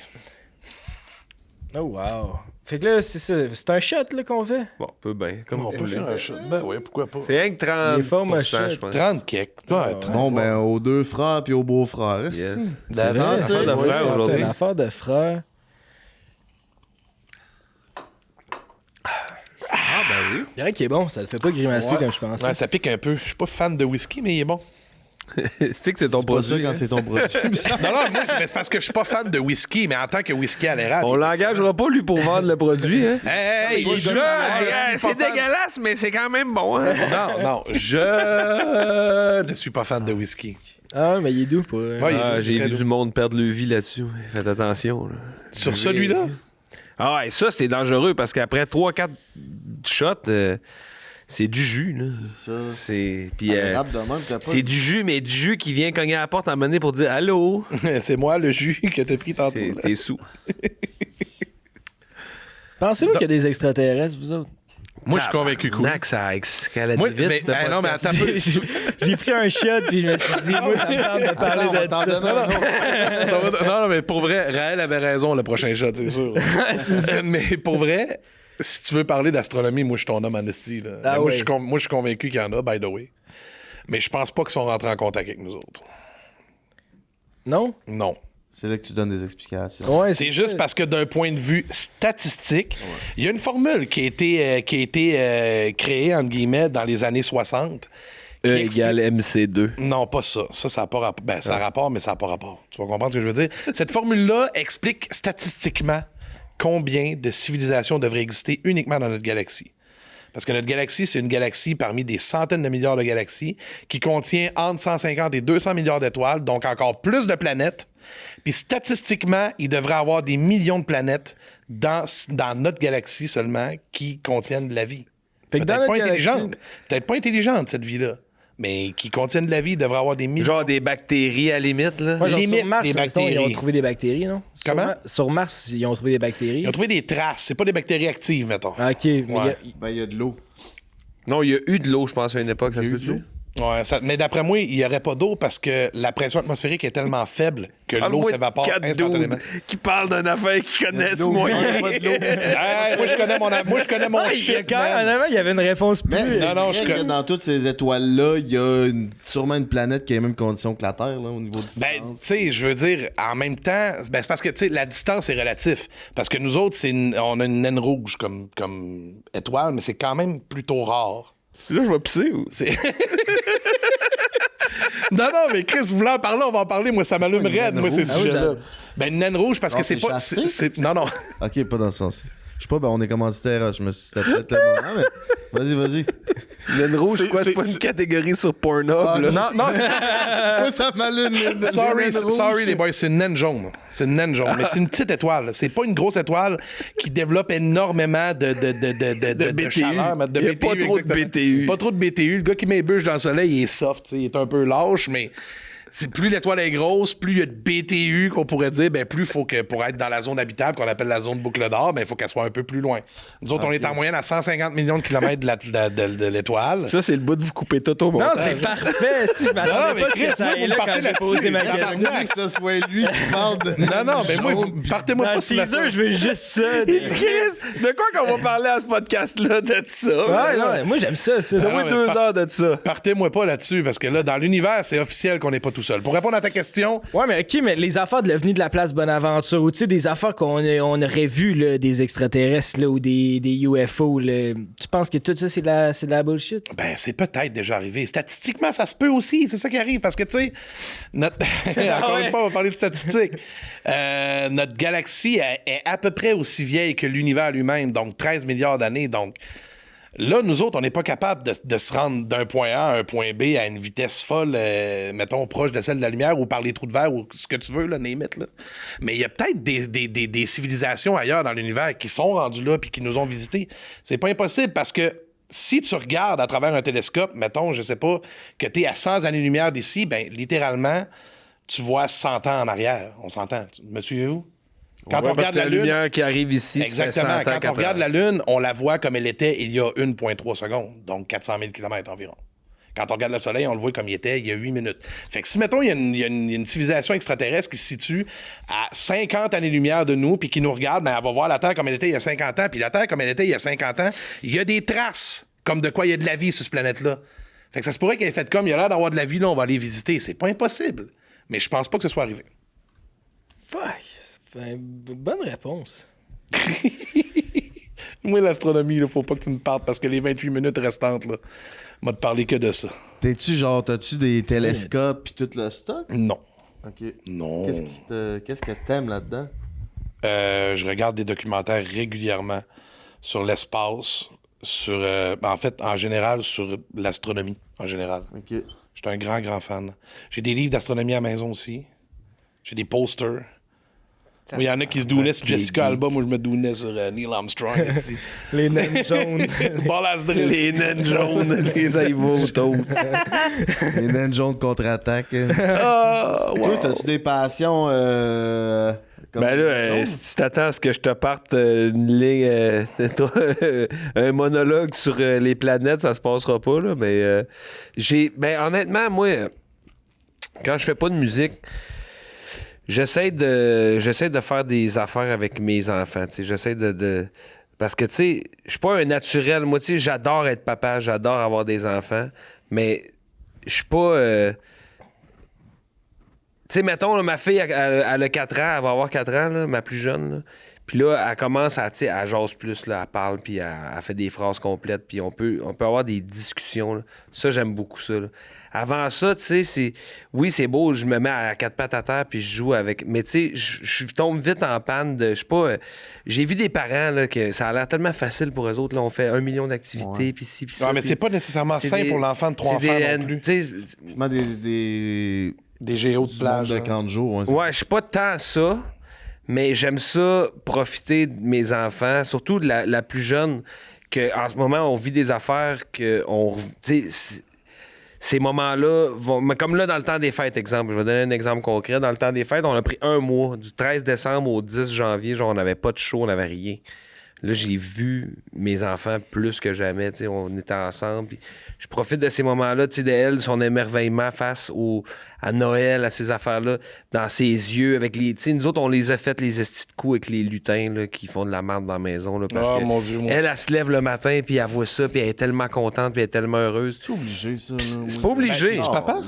Oh, wow. Fait que là, c'est ça. C'est un shot là, qu'on fait. Bon, on peut bien. Comme On vous peut voulez. faire un shot. Ben oui, pourquoi pas. C'est rien que 30%, Les formes à shot. je pense. 30 kek. Ouais, 30. Bon, ben, aux deux frères puis aux beaux-frères. Yes. David. C'est ça, l'affaire de Ouais, frère c'est aujourd'hui. une affaire de frère. Il y a rien qui est bon, ça le fait pas grimacer Ouais. comme je pensais. Ouais, ça pique un peu. Je suis pas fan de whisky, mais il est bon. C'est que c'est ton C'est pas ça produit. quand hein. c'est ton produit. Non, moi, mais c'est parce que je suis pas fan de whisky, mais en tant que whisky à l'érable. On l'engagera pas, lui, pour vendre le produit. Hein. Hey, Il est je... jeune. je suis C'est pas fan- dégueulasse, mais c'est quand même bon. Hein. Non, je ne suis pas fan de whisky. Ah ouais, mais il est doux pour. Ouais, Ah, il est j'ai très vu doux. du monde perdre le vie là-dessus. Faites attention. Là. Sur celui-là? Ah ouais, ça, c'est dangereux parce qu'après 3-4 shots, c'est du jus. Là. C'est ça. C'est... Puis, Agréable de même, t'as pas... c'est du jus, mais du jus qui vient cogner à la porte à un moment donné pour dire « Allô? C'est moi, le jus que t'as pris » tantôt. là. T'es sous. Pensez-vous qu'il y a des extraterrestres, vous autres? Moi, je suis convaincu que oui. Tabarnak, ça escalade Moi, vite, mais- c'était pas non, mais attends un peu. J'ai pris un shot puis je me suis dit, moi, ça me tente de parler de ça. Non, mais pour vrai, Raël avait raison, le prochain shot, c'est sûr. Mais pour vrai, si tu veux parler d'astronomie, moi, je suis ton homme en esti. Là. Ah Mais moi, oui. je suis convaincu qu'il y en a, by the way. Mais je pense pas qu'ils sont rentrés en contact avec nous autres. Non? Non. C'est là que tu donnes des explications. Ouais, C'est juste parce que d'un point de vue statistique, il y a une formule qui a été créée, entre guillemets, dans les années 60. qui E explique- égale MC2. Non, pas ça. Ça n'a pas rapport. Ben, ça a rapport, mais ça n'a pas rapport. Tu vas comprendre ce que je veux dire? Cette formule-là explique statistiquement combien de civilisations devraient exister uniquement dans notre galaxie. Parce que notre galaxie, c'est une galaxie parmi des centaines de milliards de galaxies qui contient entre 150 et 200 milliards d'étoiles, donc encore plus de planètes. Puis statistiquement, il devrait y avoir des millions de planètes dans notre galaxie seulement qui contiennent de la vie. Fait que dans Peut-être pas notre galaxie- intelligente. Peut-être pas intelligente, cette vie-là. mais qui contiennent de la vie, devraient avoir des millions. Genre des bactéries, à la limite, là. Ouais, genre Limite sur Mars, des mettons, ils ont bactéries. trouvé des bactéries, non? Comment? Sur Mars, ils ont trouvé des bactéries. Ils ont trouvé des traces. C'est pas des bactéries actives, mettons. Ah, OK, mais Ouais. Ben, il y a de l'eau. Non, il y a eu de l'eau, je pense, à une époque, ça se Il y a eu de peut-tu? l'eau. Ouais, mais d'après moi, il n'y aurait pas d'eau parce que la pression atmosphérique est tellement faible que l'eau s'évapore instantanément. Qui parle d'une affaire qui connaissent l'eau, moyen. il y a pas de l'eau. Hey, moi, je connais mon shit, quand man. même, il y avait une réponse plus. Mais c'est non, vrai je que connais. dans toutes ces étoiles-là, il y a sûrement une planète qui a les mêmes conditions que la Terre, là, au niveau de distance. Ben, tu sais, je veux dire, en même temps, ben, c'est parce que, tu sais, la distance est relative. Parce que nous autres, on a une naine rouge comme étoile, mais c'est quand même plutôt rare. Là, je vais pisser ou? C'est... Non, mais Chris, vous voulez en parler, on va en parler. Moi, ça m'allume Une raide, naine moi, ces rouge. sujets-là. Ah oui, Ben, une naine rouge, parce Non, que c'est c'est pas... chassé? Non. Ok, pas dans ce sens. Je sais pas, ben on est commanditaire, je me suis dit, c'était peut-être le moment, mais vas-y. Naine rouge, C'est- quoi? C'est pas c'est- une catégorie sur Pornhub, Ah, là. Non, c'est... Moi, ça m'allume. Sorry, les boys, c'est une naine jaune. C'est une naine jaune, mais c'est une petite étoile. C'est pas une grosse étoile qui développe énormément de BTU. chaleur. Il y a pas trop de exactement. BTU. Pas trop de BTU. Le gars qui met les bûches dans le soleil, il est soft, tu sais, il est un peu lâche, mais plus l'étoile est grosse, plus il y a de BTU qu'on pourrait dire, ben plus faut que pour être dans la zone habitable qu'on appelle la zone boucle d'or, ben il faut qu'elle soit un peu plus loin. Nous autres, on est en moyenne à 150 millions de kilomètres de l'étoile. Ça, c'est le bout de vous couper tout au Non, montage. c'est parfait. Si je Non, m'attendais mais pas à ce Chris, que ça moi, aille vous là partez quand j'ai posé là-dessus, ma tabarnak. question. Que ce soit lui qui parle de. Non, mais moi, jaune. partez-moi Dans pas le sur la teaser, je veux juste ça. Il dit, Chris, de quoi qu'on va parler à ce podcast-là de ça? Ouais, non, moi j'aime ça. Au Ah, moins mais 2 heures de ça. Partez-moi pas là-dessus, parce que là, dans l'univers, c'est officiel qu'on n'est pas tout seul. Pour répondre à ta question, Ouais, mais OK, mais les affaires de l'OVNI de la place Bonaventure, ou tu sais, des affaires on aurait vu, là, des extraterrestres, là, ou des UFO, là, tu penses que tout ça, c'est de la bullshit? ben, c'est peut-être déjà arrivé. Statistiquement, ça se peut aussi. C'est ça qui arrive, parce que, tu sais, encore ouais. une fois, on va parler de statistiques. Notre galaxie est à peu près aussi vieille que l'univers lui-même, donc 13 milliards d'années. Donc, là, nous autres, on n'est pas capable de se rendre d'un point A à un point B à une vitesse folle, mettons, proche de celle de la lumière ou par les trous de verre ou ce que tu veux, là, name it, là. Mais il y a peut-être des civilisations ailleurs dans l'univers qui sont rendues là puis qui nous ont visités. C'est pas impossible parce que si tu regardes à travers un télescope, mettons, je sais pas, que tu es à 100 années-lumière d'ici, ben littéralement, tu vois 100 ans en arrière. On s'entend. Me suivez-vous? Quand Ouais, on regarde parce que la Lune... lumière qui arrive ici, Exactement. Quand on regarde la Lune, on la voit comme elle était il y a 1,3 secondes, donc 400 000 km environ. Quand on regarde le Soleil, on le voit comme il était il y a 8 minutes. Fait que si, mettons, il y a une civilisation extraterrestre qui se situe à 50 années-lumière de nous, puis qui nous regarde, ben, elle va voir la Terre comme elle était il y a 50 ans, puis la Terre comme elle était il y a 50 ans, il y a des traces comme de quoi il y a de la vie sur cette planète-là. Fait que ça se pourrait qu'elle ait fait comme, il y a l'air d'avoir de la vie, là, on va aller visiter. C'est pas impossible. Mais je pense pas que ce soit arrivé. Fuck, c'est une bonne réponse. Moi, l'astronomie, il faut pas que tu me parles parce que les 28 minutes restantes, là, m'a te parler que de ça. T'as-tu des télescopes pis tout le stock? Non. Ok. Non. Qu'est-ce que t'aimes là-dedans? Je regarde des documentaires régulièrement sur l'espace, sur, en fait, en général, sur l'astronomie, en général. Ok. Je suis un grand fan. J'ai des livres d'astronomie à la maison aussi. J'ai des posters. Il y en a qui se dounaient sur Jessica Alba, moi je me dounais sur Neil Armstrong. Les naines jaunes. Ballas drill. Les naines jaunes, les aïvaux toast. Les naines jaunes contre-attaque. Ah, wow. Toi, t'as-tu des passions comme Ben là, jaune? si tu t'attends à ce que je te parte une ligne, un monologue sur les planètes, ça se passera pas, là. Mais ben honnêtement, moi, quand je fais pas de musique, j'essaie de faire des affaires avec mes enfants. Tu sais, j'essaie de parce que, tu sais, je suis pas un naturel. Moi, tu sais, j'adore être papa, j'adore avoir des enfants, mais je suis pas... Tu sais, mettons, là, ma fille, elle a 4 ans, elle va avoir 4 ans, là, ma plus jeune. Là. Puis là, elle commence à, tu sais, elle jase plus, là, elle parle, puis elle fait des phrases complètes, puis on peut avoir des discussions. Là. Ça, j'aime beaucoup ça. Là. Avant ça, tu sais, oui, c'est beau, je me mets à 4 pattes à terre, puis je joue avec... Mais tu sais, je tombe vite en panne de... Je sais pas... j'ai vu des parents, là, que ça a l'air tellement facile pour eux autres. Là, on fait 1 million d'activités, puis ci, puis ça. Ouais, mais puis c'est pas nécessairement c'est sain des- pour l'enfant de 3 c'est enfants des- non plus. tu sais, Tu mets Des géos de du plage. monde de hein. 40 jours. Ouais, je suis pas tant ça, mais j'aime ça profiter de mes enfants, surtout de la plus jeune, qu'en ce moment, on vit des affaires que on. Tu sais, ces moments-là vont. Mais comme là, dans le temps des fêtes, exemple, je vais donner un exemple concret. Dans le temps des fêtes, on a pris un mois, du 13 décembre au 10 janvier, genre, on n'avait pas de show, on n'avait rien. Là, j'ai vu mes enfants plus que jamais. T'sais, on était ensemble. Puis je profite de ces moments-là, d'elle, son émerveillement face à Noël, à ces affaires-là, dans ses yeux. Avec les, nous autres, on les a fait les estis de coups avec les lutins là, qui font de la merde dans la maison. Là, parce que mon Dieu, elle se lève le matin, puis elle voit ça, puis elle est tellement contente, puis elle est tellement heureuse. C'est obligé, ça. Là, C'est pas obligé. Tu papa?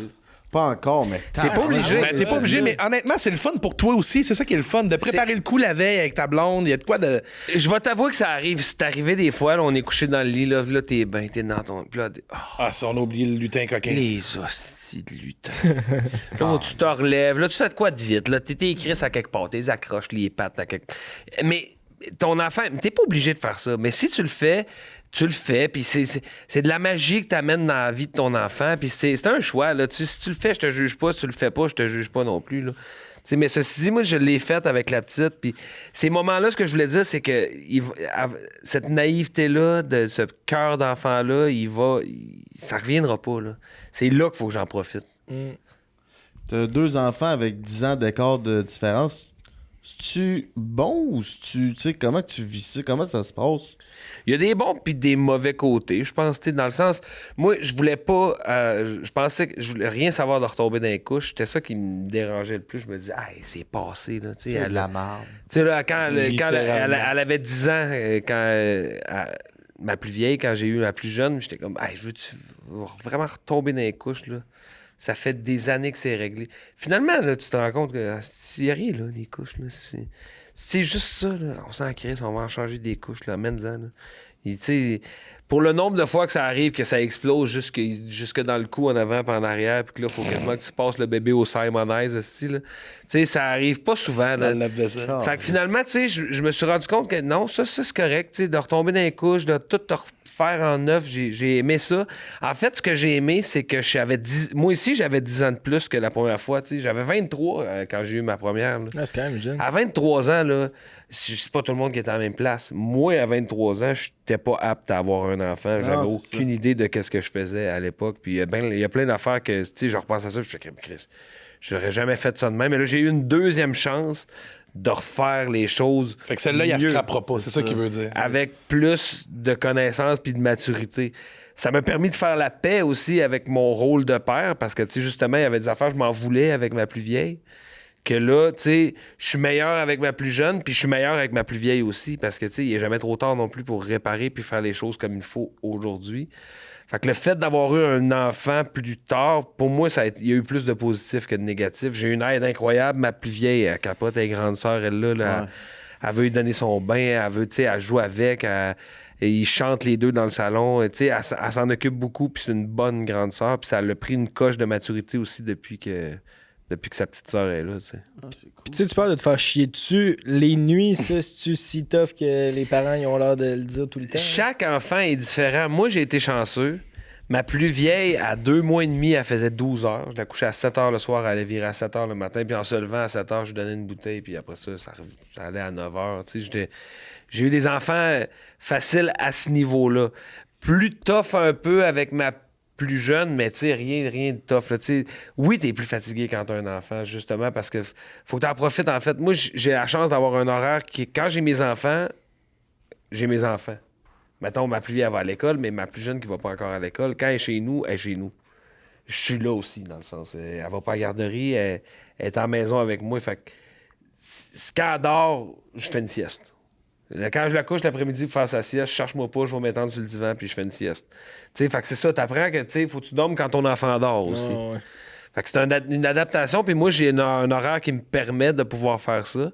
Pas encore, mais... C'est pas obligé. Ben, t'es pas obligé, mais honnêtement, c'est le fun pour toi aussi. C'est ça qui est le fun, de préparer le coup la veille avec ta blonde. Il y a de quoi de... Je vais t'avouer que ça arrive. C'est arrivé des fois, là, on est couché dans le lit, là t'es dans ton... Puis là, Ah, ça, on a oublié le lutin coquin. les hosties de lutin. Là, tu te relèves. Là, tu fais de quoi de vite. Là, t'es écrit à quelque part. T'es accroches les pattes à quelque... Mais ton enfant, t'es pas obligé de faire ça. Mais si tu le fais, puis c'est de la magie que t'amènes dans la vie de ton enfant, puis c'est un choix, là. Si tu le fais, je te juge pas. Si tu le fais pas, je te juge pas non plus, là. T'sais, mais ceci dit, moi, je l'ai fait avec la petite, puis ces moments-là, ce que je voulais dire, c'est que cette naïveté-là, de ce cœur d'enfant-là, ça reviendra pas, là. C'est là qu'il faut que j'en profite. T'as 2 enfants avec 10 ans d'écart de différence. C'est-tu bon ou tu sais, comment tu vis ça? Comment ça se passe? Il y a des bons puis des mauvais côtés, je pense, dans le sens... Moi, je voulais pas... je pensais que je voulais rien savoir de retomber dans les couches. C'était ça qui me dérangeait le plus. Je me disais, hey, c'est passé, là. C'est de la merde. Tu sais, là, quand elle avait 10 ans, ma plus vieille, quand j'ai eu ma plus jeune, j'étais comme, hey, je veux-tu vraiment retomber dans les couches, là? Ça fait des années que c'est réglé. Finalement, là, tu te rends compte que s'il n'y a rien, là, les couches, là, c'est juste ça, là. On s'en crisse, on va en changer des couches, là, mène-en, là. Tu sais, pour le nombre de fois que ça arrive, que ça explose jusque dans le cou en avant et en arrière, puis que là, il faut quasiment que tu passes le bébé au Simonize aussi, là. Tu sais, ça arrive pas souvent, là. Fait que finalement, tu sais, je me suis rendu compte que non, ça c'est correct, tu sais, de retomber dans les couches, de tout te refaire en neuf, j'ai aimé ça. En fait, ce que j'ai aimé, c'est que moi aussi, j'avais 10 ans de plus que la première fois, tu sais. J'avais 23 quand j'ai eu ma première, là. Ah, c'est quand même jeune. À 23 ans, là, c'est pas tout le monde qui était à la même place. Moi, à 23 ans, j'étais pas apte à avoir un enfant. J'avais aucune idée de ce que je faisais à l'époque. Puis il y a plein d'affaires que, tu sais, je repense à ça, je fais comme Chris. J'aurais jamais fait ça de même. Mais là, j'ai eu une deuxième chance de refaire les choses. Fait que celle-là, il ne se scrapera pas. C'est ça qu'il veut dire. Avec plus de connaissances puis de maturité. Ça m'a permis de faire la paix aussi avec mon rôle de père parce que, tu sais, justement, il y avait des affaires, je m'en voulais avec ma plus vieille. Que là, tu sais, je suis meilleur avec ma plus jeune, puis je suis meilleur avec ma plus vieille aussi, parce que, tu sais, il n'est jamais trop tard non plus pour réparer puis faire les choses comme il faut aujourd'hui. Fait que le fait d'avoir eu un enfant plus tard, pour moi, il y a eu plus de positif que de négatif. J'ai eu une aide incroyable. Ma plus vieille, elle capote, elle est grande sœur, elle elle veut lui donner son bain, elle veut, tu sais, elle joue avec, et ils chantent les deux dans le salon. Tu sais, elle s'en occupe beaucoup, puis c'est une bonne grande sœur, puis ça l'a pris une coche de maturité aussi depuis que sa petite sœur est là, tu sais. Ah, c'est cool. Puis tu sais, tu parles de te faire chier dessus. Les nuits, ça, c'est-tu si tough que les parents ils ont l'air de le dire tout le temps? Chaque enfant est différent. Moi, j'ai été chanceux. Ma plus vieille, à 2 mois et demi, elle faisait 12 heures. Je la couchais à 7 heures le soir, elle allait virer à 7 heures le matin. Puis en se levant à 7 heures, je lui donnais une bouteille. Puis après ça allait à 9 heures. Tu sais, j'ai eu des enfants faciles à ce niveau-là. Plus tough un peu avec ma plus jeune, mais tu sais, rien de tough. Là, oui, t'es plus fatigué quand t'as un enfant, justement, parce que faut que t'en profites, en fait. Moi, j'ai la chance d'avoir un horaire qui, quand j'ai mes enfants, Mettons, ma plus vieille, elle va à l'école, mais ma plus jeune qui va pas encore à l'école, quand elle est chez nous, elle est chez nous. Je suis là aussi, dans le sens. Elle va pas à la garderie, elle est en maison avec moi. Fait que quand elle dort, je fais une sieste. Quand je la couche l'après-midi pour faire sa sieste, je cherche-moi pas, je vais m'étendre sur le divan puis je fais une sieste. Tu sais, fait que c'est ça, t'apprends que, tu sais, faut que tu dormes quand ton enfant dort aussi. Oh, ouais. Fait que c'est une adaptation, puis moi, j'ai un horaire qui me permet de pouvoir faire ça.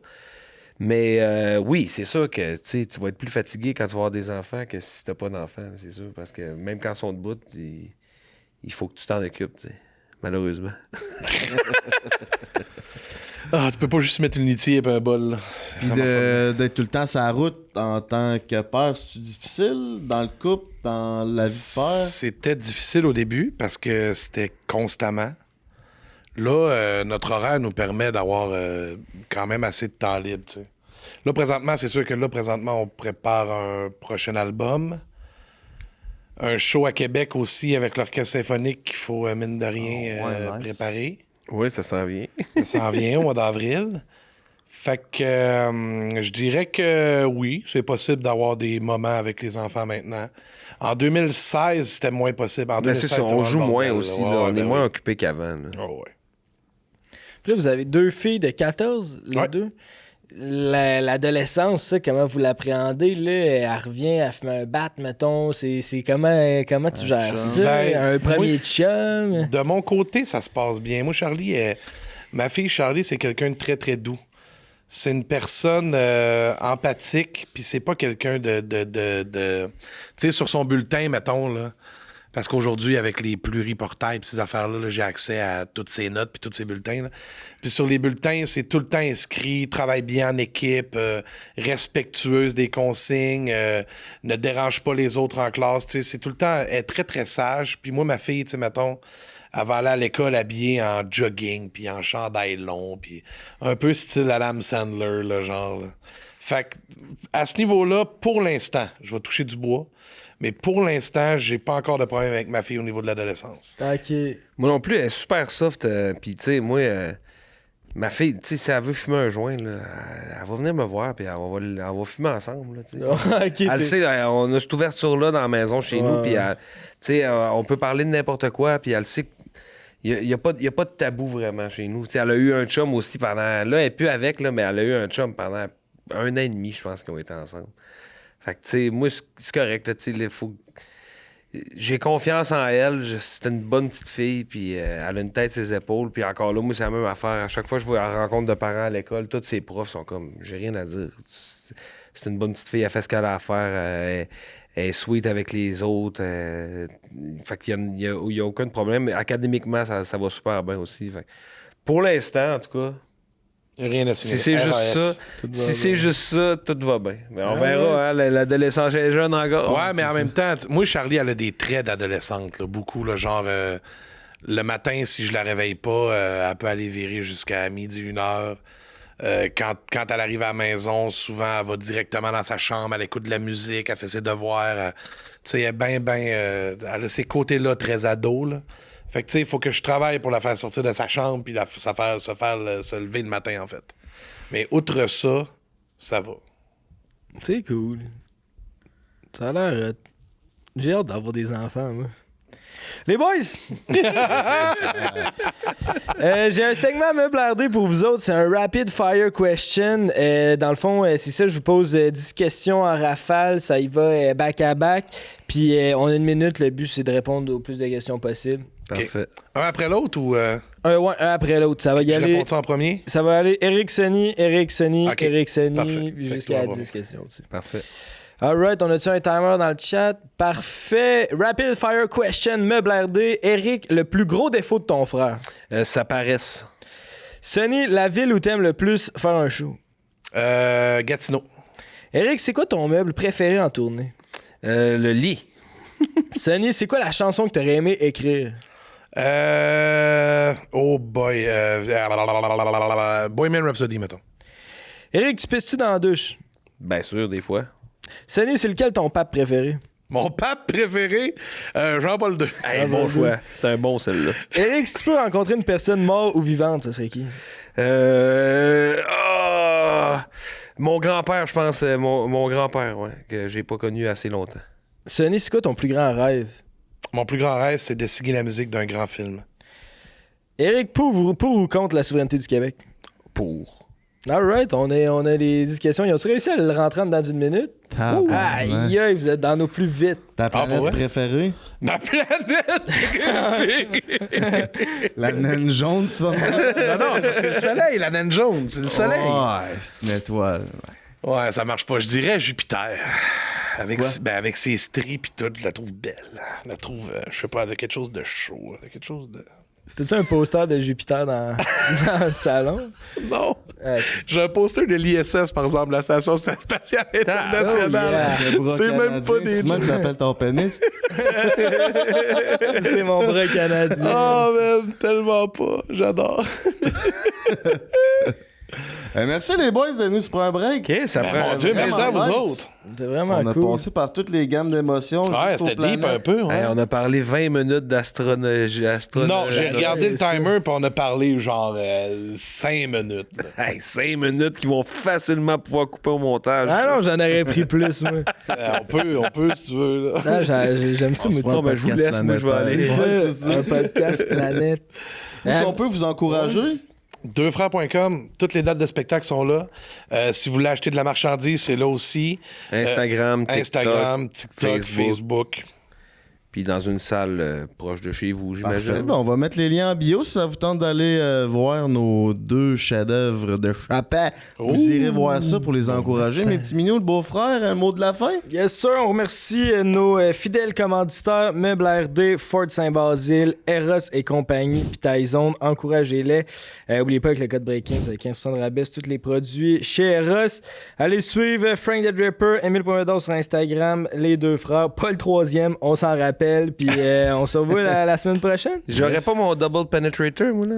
Mais oui, c'est sûr que tu vas être plus fatigué quand tu vas avoir des enfants que si t'as pas d'enfants, c'est sûr. Parce que même quand ils sont debout, il faut que tu t'en occupes, t'sais. Malheureusement. Ah, tu peux pas juste mettre une litière et un bol. Là. Puis d'être tout le temps sur la route en tant que père, c'est difficile dans le couple, dans la vie de père? C'était difficile au début parce que c'était constamment. Là, notre horaire nous permet d'avoir quand même assez de temps libre, tu sais. Là, présentement, c'est sûr que on prépare un prochain album. un show à Québec aussi avec l'Orchestre symphonique qu'il faut, mine de rien, nice. préparer. Oui, ça s'en vient. Ça s'en vient au mois d'avril. Fait que je dirais que oui, c'est possible d'avoir des moments avec les enfants maintenant. En 2016, c'était moins possible. En 2016, C'est ça, c'était on vraiment joue le moins bordel, aussi. là. Là. Ouais, On est ben moins oui. occupés qu'avant. Là. Oh, ouais. Puis là, vous avez 2 filles de 14, les deux. L'adolescence, ça, comment vous l'appréhendez? Là, elle revient, elle fume un bat, mettons. C'est comment tu gères chum. ça? Ben, un premier moi, chum? De mon côté, ça se passe bien. Moi, ma fille Charlie, c'est quelqu'un de très, très doux. C'est une personne empathique, puis c'est pas quelqu'un de tu sais, sur son bulletin, mettons, là. Parce qu'aujourd'hui, avec les pluriportails et ces affaires-là, là, j'ai accès à toutes ces notes puis tous ces bulletins. Là. Puis sur les bulletins, c'est tout le temps inscrit, travaille bien en équipe, respectueuse des consignes, ne dérange pas les autres en classe. Tu sais, c'est tout le temps, elle est très, très sage. Puis moi, ma fille, tu sais, mettons, elle va aller à l'école habillée en jogging, puis en chandail long, puis un peu style Adam Sandler, là, genre. Là. Fait que, à ce niveau-là, pour l'instant, je vais toucher du bois, mais pour l'instant, j'ai pas encore de problème avec ma fille au niveau de l'adolescence. OK. Moi non plus, elle est super soft. Puis, tu sais, moi, ma fille, tu sais, si elle veut fumer un joint, là, elle va venir me voir, puis elle va fumer ensemble. Là, tu sais. OK. Elle sait, on a cette ouverture-là dans la maison chez nous, puis, tu sais, on peut parler de n'importe quoi, puis elle sait qu'il n'y a pas de tabou vraiment chez nous. Tu sais, elle a eu un chum aussi pendant. Là, elle n'est plus avec, là, mais elle a eu un chum pendant 1 an et demi, je pense, qu'ils ont été ensemble. Fait que, tu sais, moi, c'est correct, là, tu sais, j'ai confiance en elle, c'est une bonne petite fille, puis elle a une tête sur ses épaules, puis encore là, moi, c'est la même affaire. À chaque fois que je vois la rencontre de parents à l'école, tous ses profs sont comme, j'ai rien à dire. C'est une bonne petite fille, elle fait ce qu'elle a à faire, elle est sweet avec les autres. Fait qu'il n'y a aucun problème. Académiquement, ça va super bien aussi. Fait. Pour l'instant, en tout cas, Rien à signaler. si c'est juste ça, tout va bien. Mais on verra, hein, l'adolescent est jeune encore. Ouais, mais en même temps, moi, Charlie, elle a des traits d'adolescente, là, beaucoup. Là, genre, le matin, si je la réveille pas, elle peut aller virer jusqu'à midi, 1h. Quand elle arrive à la maison, souvent, elle va directement dans sa chambre, elle écoute de la musique, elle fait ses devoirs. Tu sais, elle a ces côtés-là très ado, là. Fait que, tu sais, il faut que je travaille pour la faire sortir de sa chambre puis se lever le matin, en fait. Mais outre ça, ça va. C'est cool. Ça a l'air... J'ai hâte d'avoir des enfants, moi. Les boys! J'ai un segment meublardé pour vous autres. C'est un rapid fire question. Dans le fond, c'est ça. Je vous pose 10 questions en rafale. Ça y va back à back. Puis on a 1 minute. Le but, c'est de répondre au plus de questions possible. Parfait. Okay. Un après l'autre ou... Ouais, un après l'autre. Ça va y aller. Je réponds-tu en premier? Ça va aller Eric Sonny, Okay. Eric Sonny, Parfait. jusqu'à 10 questions. Tu sais. Parfait. Alright, on a-tu un timer dans le chat? Parfait. Rapid fire question, meublardé. Eric, le plus gros défaut de ton frère? Ça paraisse. Sonny, la ville où t'aimes le plus faire un show? Gatineau. Eric, c'est quoi ton meuble préféré en tournée? Le lit. Sonny, c'est quoi la chanson que t'aurais aimé écrire? Oh boy. Bohemian Rhapsody, mettons. Eric, tu pisses-tu dans la douche? Bien sûr, des fois. Sonny, c'est lequel ton pape préféré? Mon pape préféré, Jean-Paul II. Hey, bon choix. C'est un bon, celle-là. Eric, si tu peux rencontrer une personne morte ou vivante, ça serait qui? Mon grand-père, je pense. Mon grand-père, ouais, que j'ai pas connu assez longtemps. Sonny, c'est quoi ton plus grand rêve? Mon plus grand rêve, c'est de signer la musique d'un grand film. Eric, pour ou contre la souveraineté du Québec? Pour. Alright, on a les 10 questions. Ils ont-tu réussi à le rentrer en dedans d'une minute? Aïe, aïe, vous êtes dans nos plus vite. Ta planète ouais? préférée? Ma planète préférée! La naine jaune, tu vas me dire? Non, ça, c'est le soleil, la naine jaune. C'est le soleil. Ouais, c'est une étoile. Ouais, ça marche pas. Je dirais Jupiter. Avec ses stries pis tout, je la trouve belle. Je la trouve, je sais pas, elle a quelque chose de chaud. Elle a quelque chose de... T'as-tu un poster de Jupiter dans le salon? Non. J'ai un poster de l'ISS, par exemple, la Station Spatiale Internationale. C'est même pas des... C'est moi qui t'appelle ton pénis. C'est mon bras canadien. Oh, man, tellement pas. J'adore. Merci les boys d'être venus se prendre un break. OK, ça prend... Mon Dieu, merci à vous nice. autres. C'était vraiment On a cool. passé par toutes les gammes d'émotions. Ouais, jusqu'aux c'était deep planètes. un peu. Ouais. Hey, on a parlé 20 minutes d'astronomie. Non, j'ai regardé le ça. timer puis on a parlé genre 5 minutes. là. Hey, 5 minutes qui vont facilement pouvoir couper au montage. Ah non, j'en aurais pris plus, moi. On peut si tu veux. Là. Non, j'aime ça, On se mouton. prend un Ben, je vous podcast laisse, moi, je vais planétaire. aller. Ouais, c'est ça. Un podcast planète. Où est-ce qu'on peut vous encourager? Deuxfrères.com, toutes les dates de spectacle sont là. Si vous voulez acheter de la marchandise, c'est là aussi. Instagram, TikTok, Instagram, TikTok, Facebook. Puis dans une salle proche de chez vous, Parfait. j'imagine. Ben, on va mettre les liens en bio si ça vous tente d'aller voir nos 2 chefs-d'œuvre de Chapin. Vous irez voir ça pour les encourager. Mes petits minous, le beau-frère, un mot de la fin? Yes, sir. On remercie nos fidèles commanditaires Meubles RD, Fort Saint-Basile, Eros et compagnie, puis Tyzone. Encouragez-les. N'oubliez pas que le code Breaking, vous avez 15% de rabais sur tous les produits chez Eros. Allez suivre Frank the Dripper, Emile Pomerleau sur Instagram, les 2 frères, pas le 3e, on s'en rappelle. Puis on se revoit la semaine prochaine. J'aurais pas mon double penetrator, moi, là.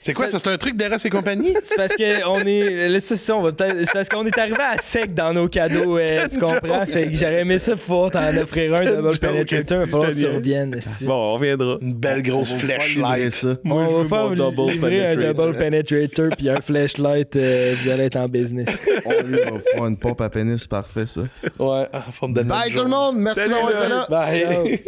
C'est quoi ça? C'est un truc d'Eros et compagnie? C'est parce qu'on est. Là, ça, on va peut-être. C'est parce qu'on est arrivé à sec dans nos cadeaux, tu comprends? Fait que j'aurais aimé ça pouvoir t'en offrir un double penetrator. Il va falloir que tu reviennes. ici. Bon, on reviendra. Une belle grosse flashlight. Ça. Moi, je On veux va faire mon double livrer un penetrator. double penetrator puis un flashlight. Vous allez être en business. On lui va faire une pompe à pénis, parfait ça. Ouais, en forme de Bye tout le monde, merci Salut, d'avoir été là. là. Bye.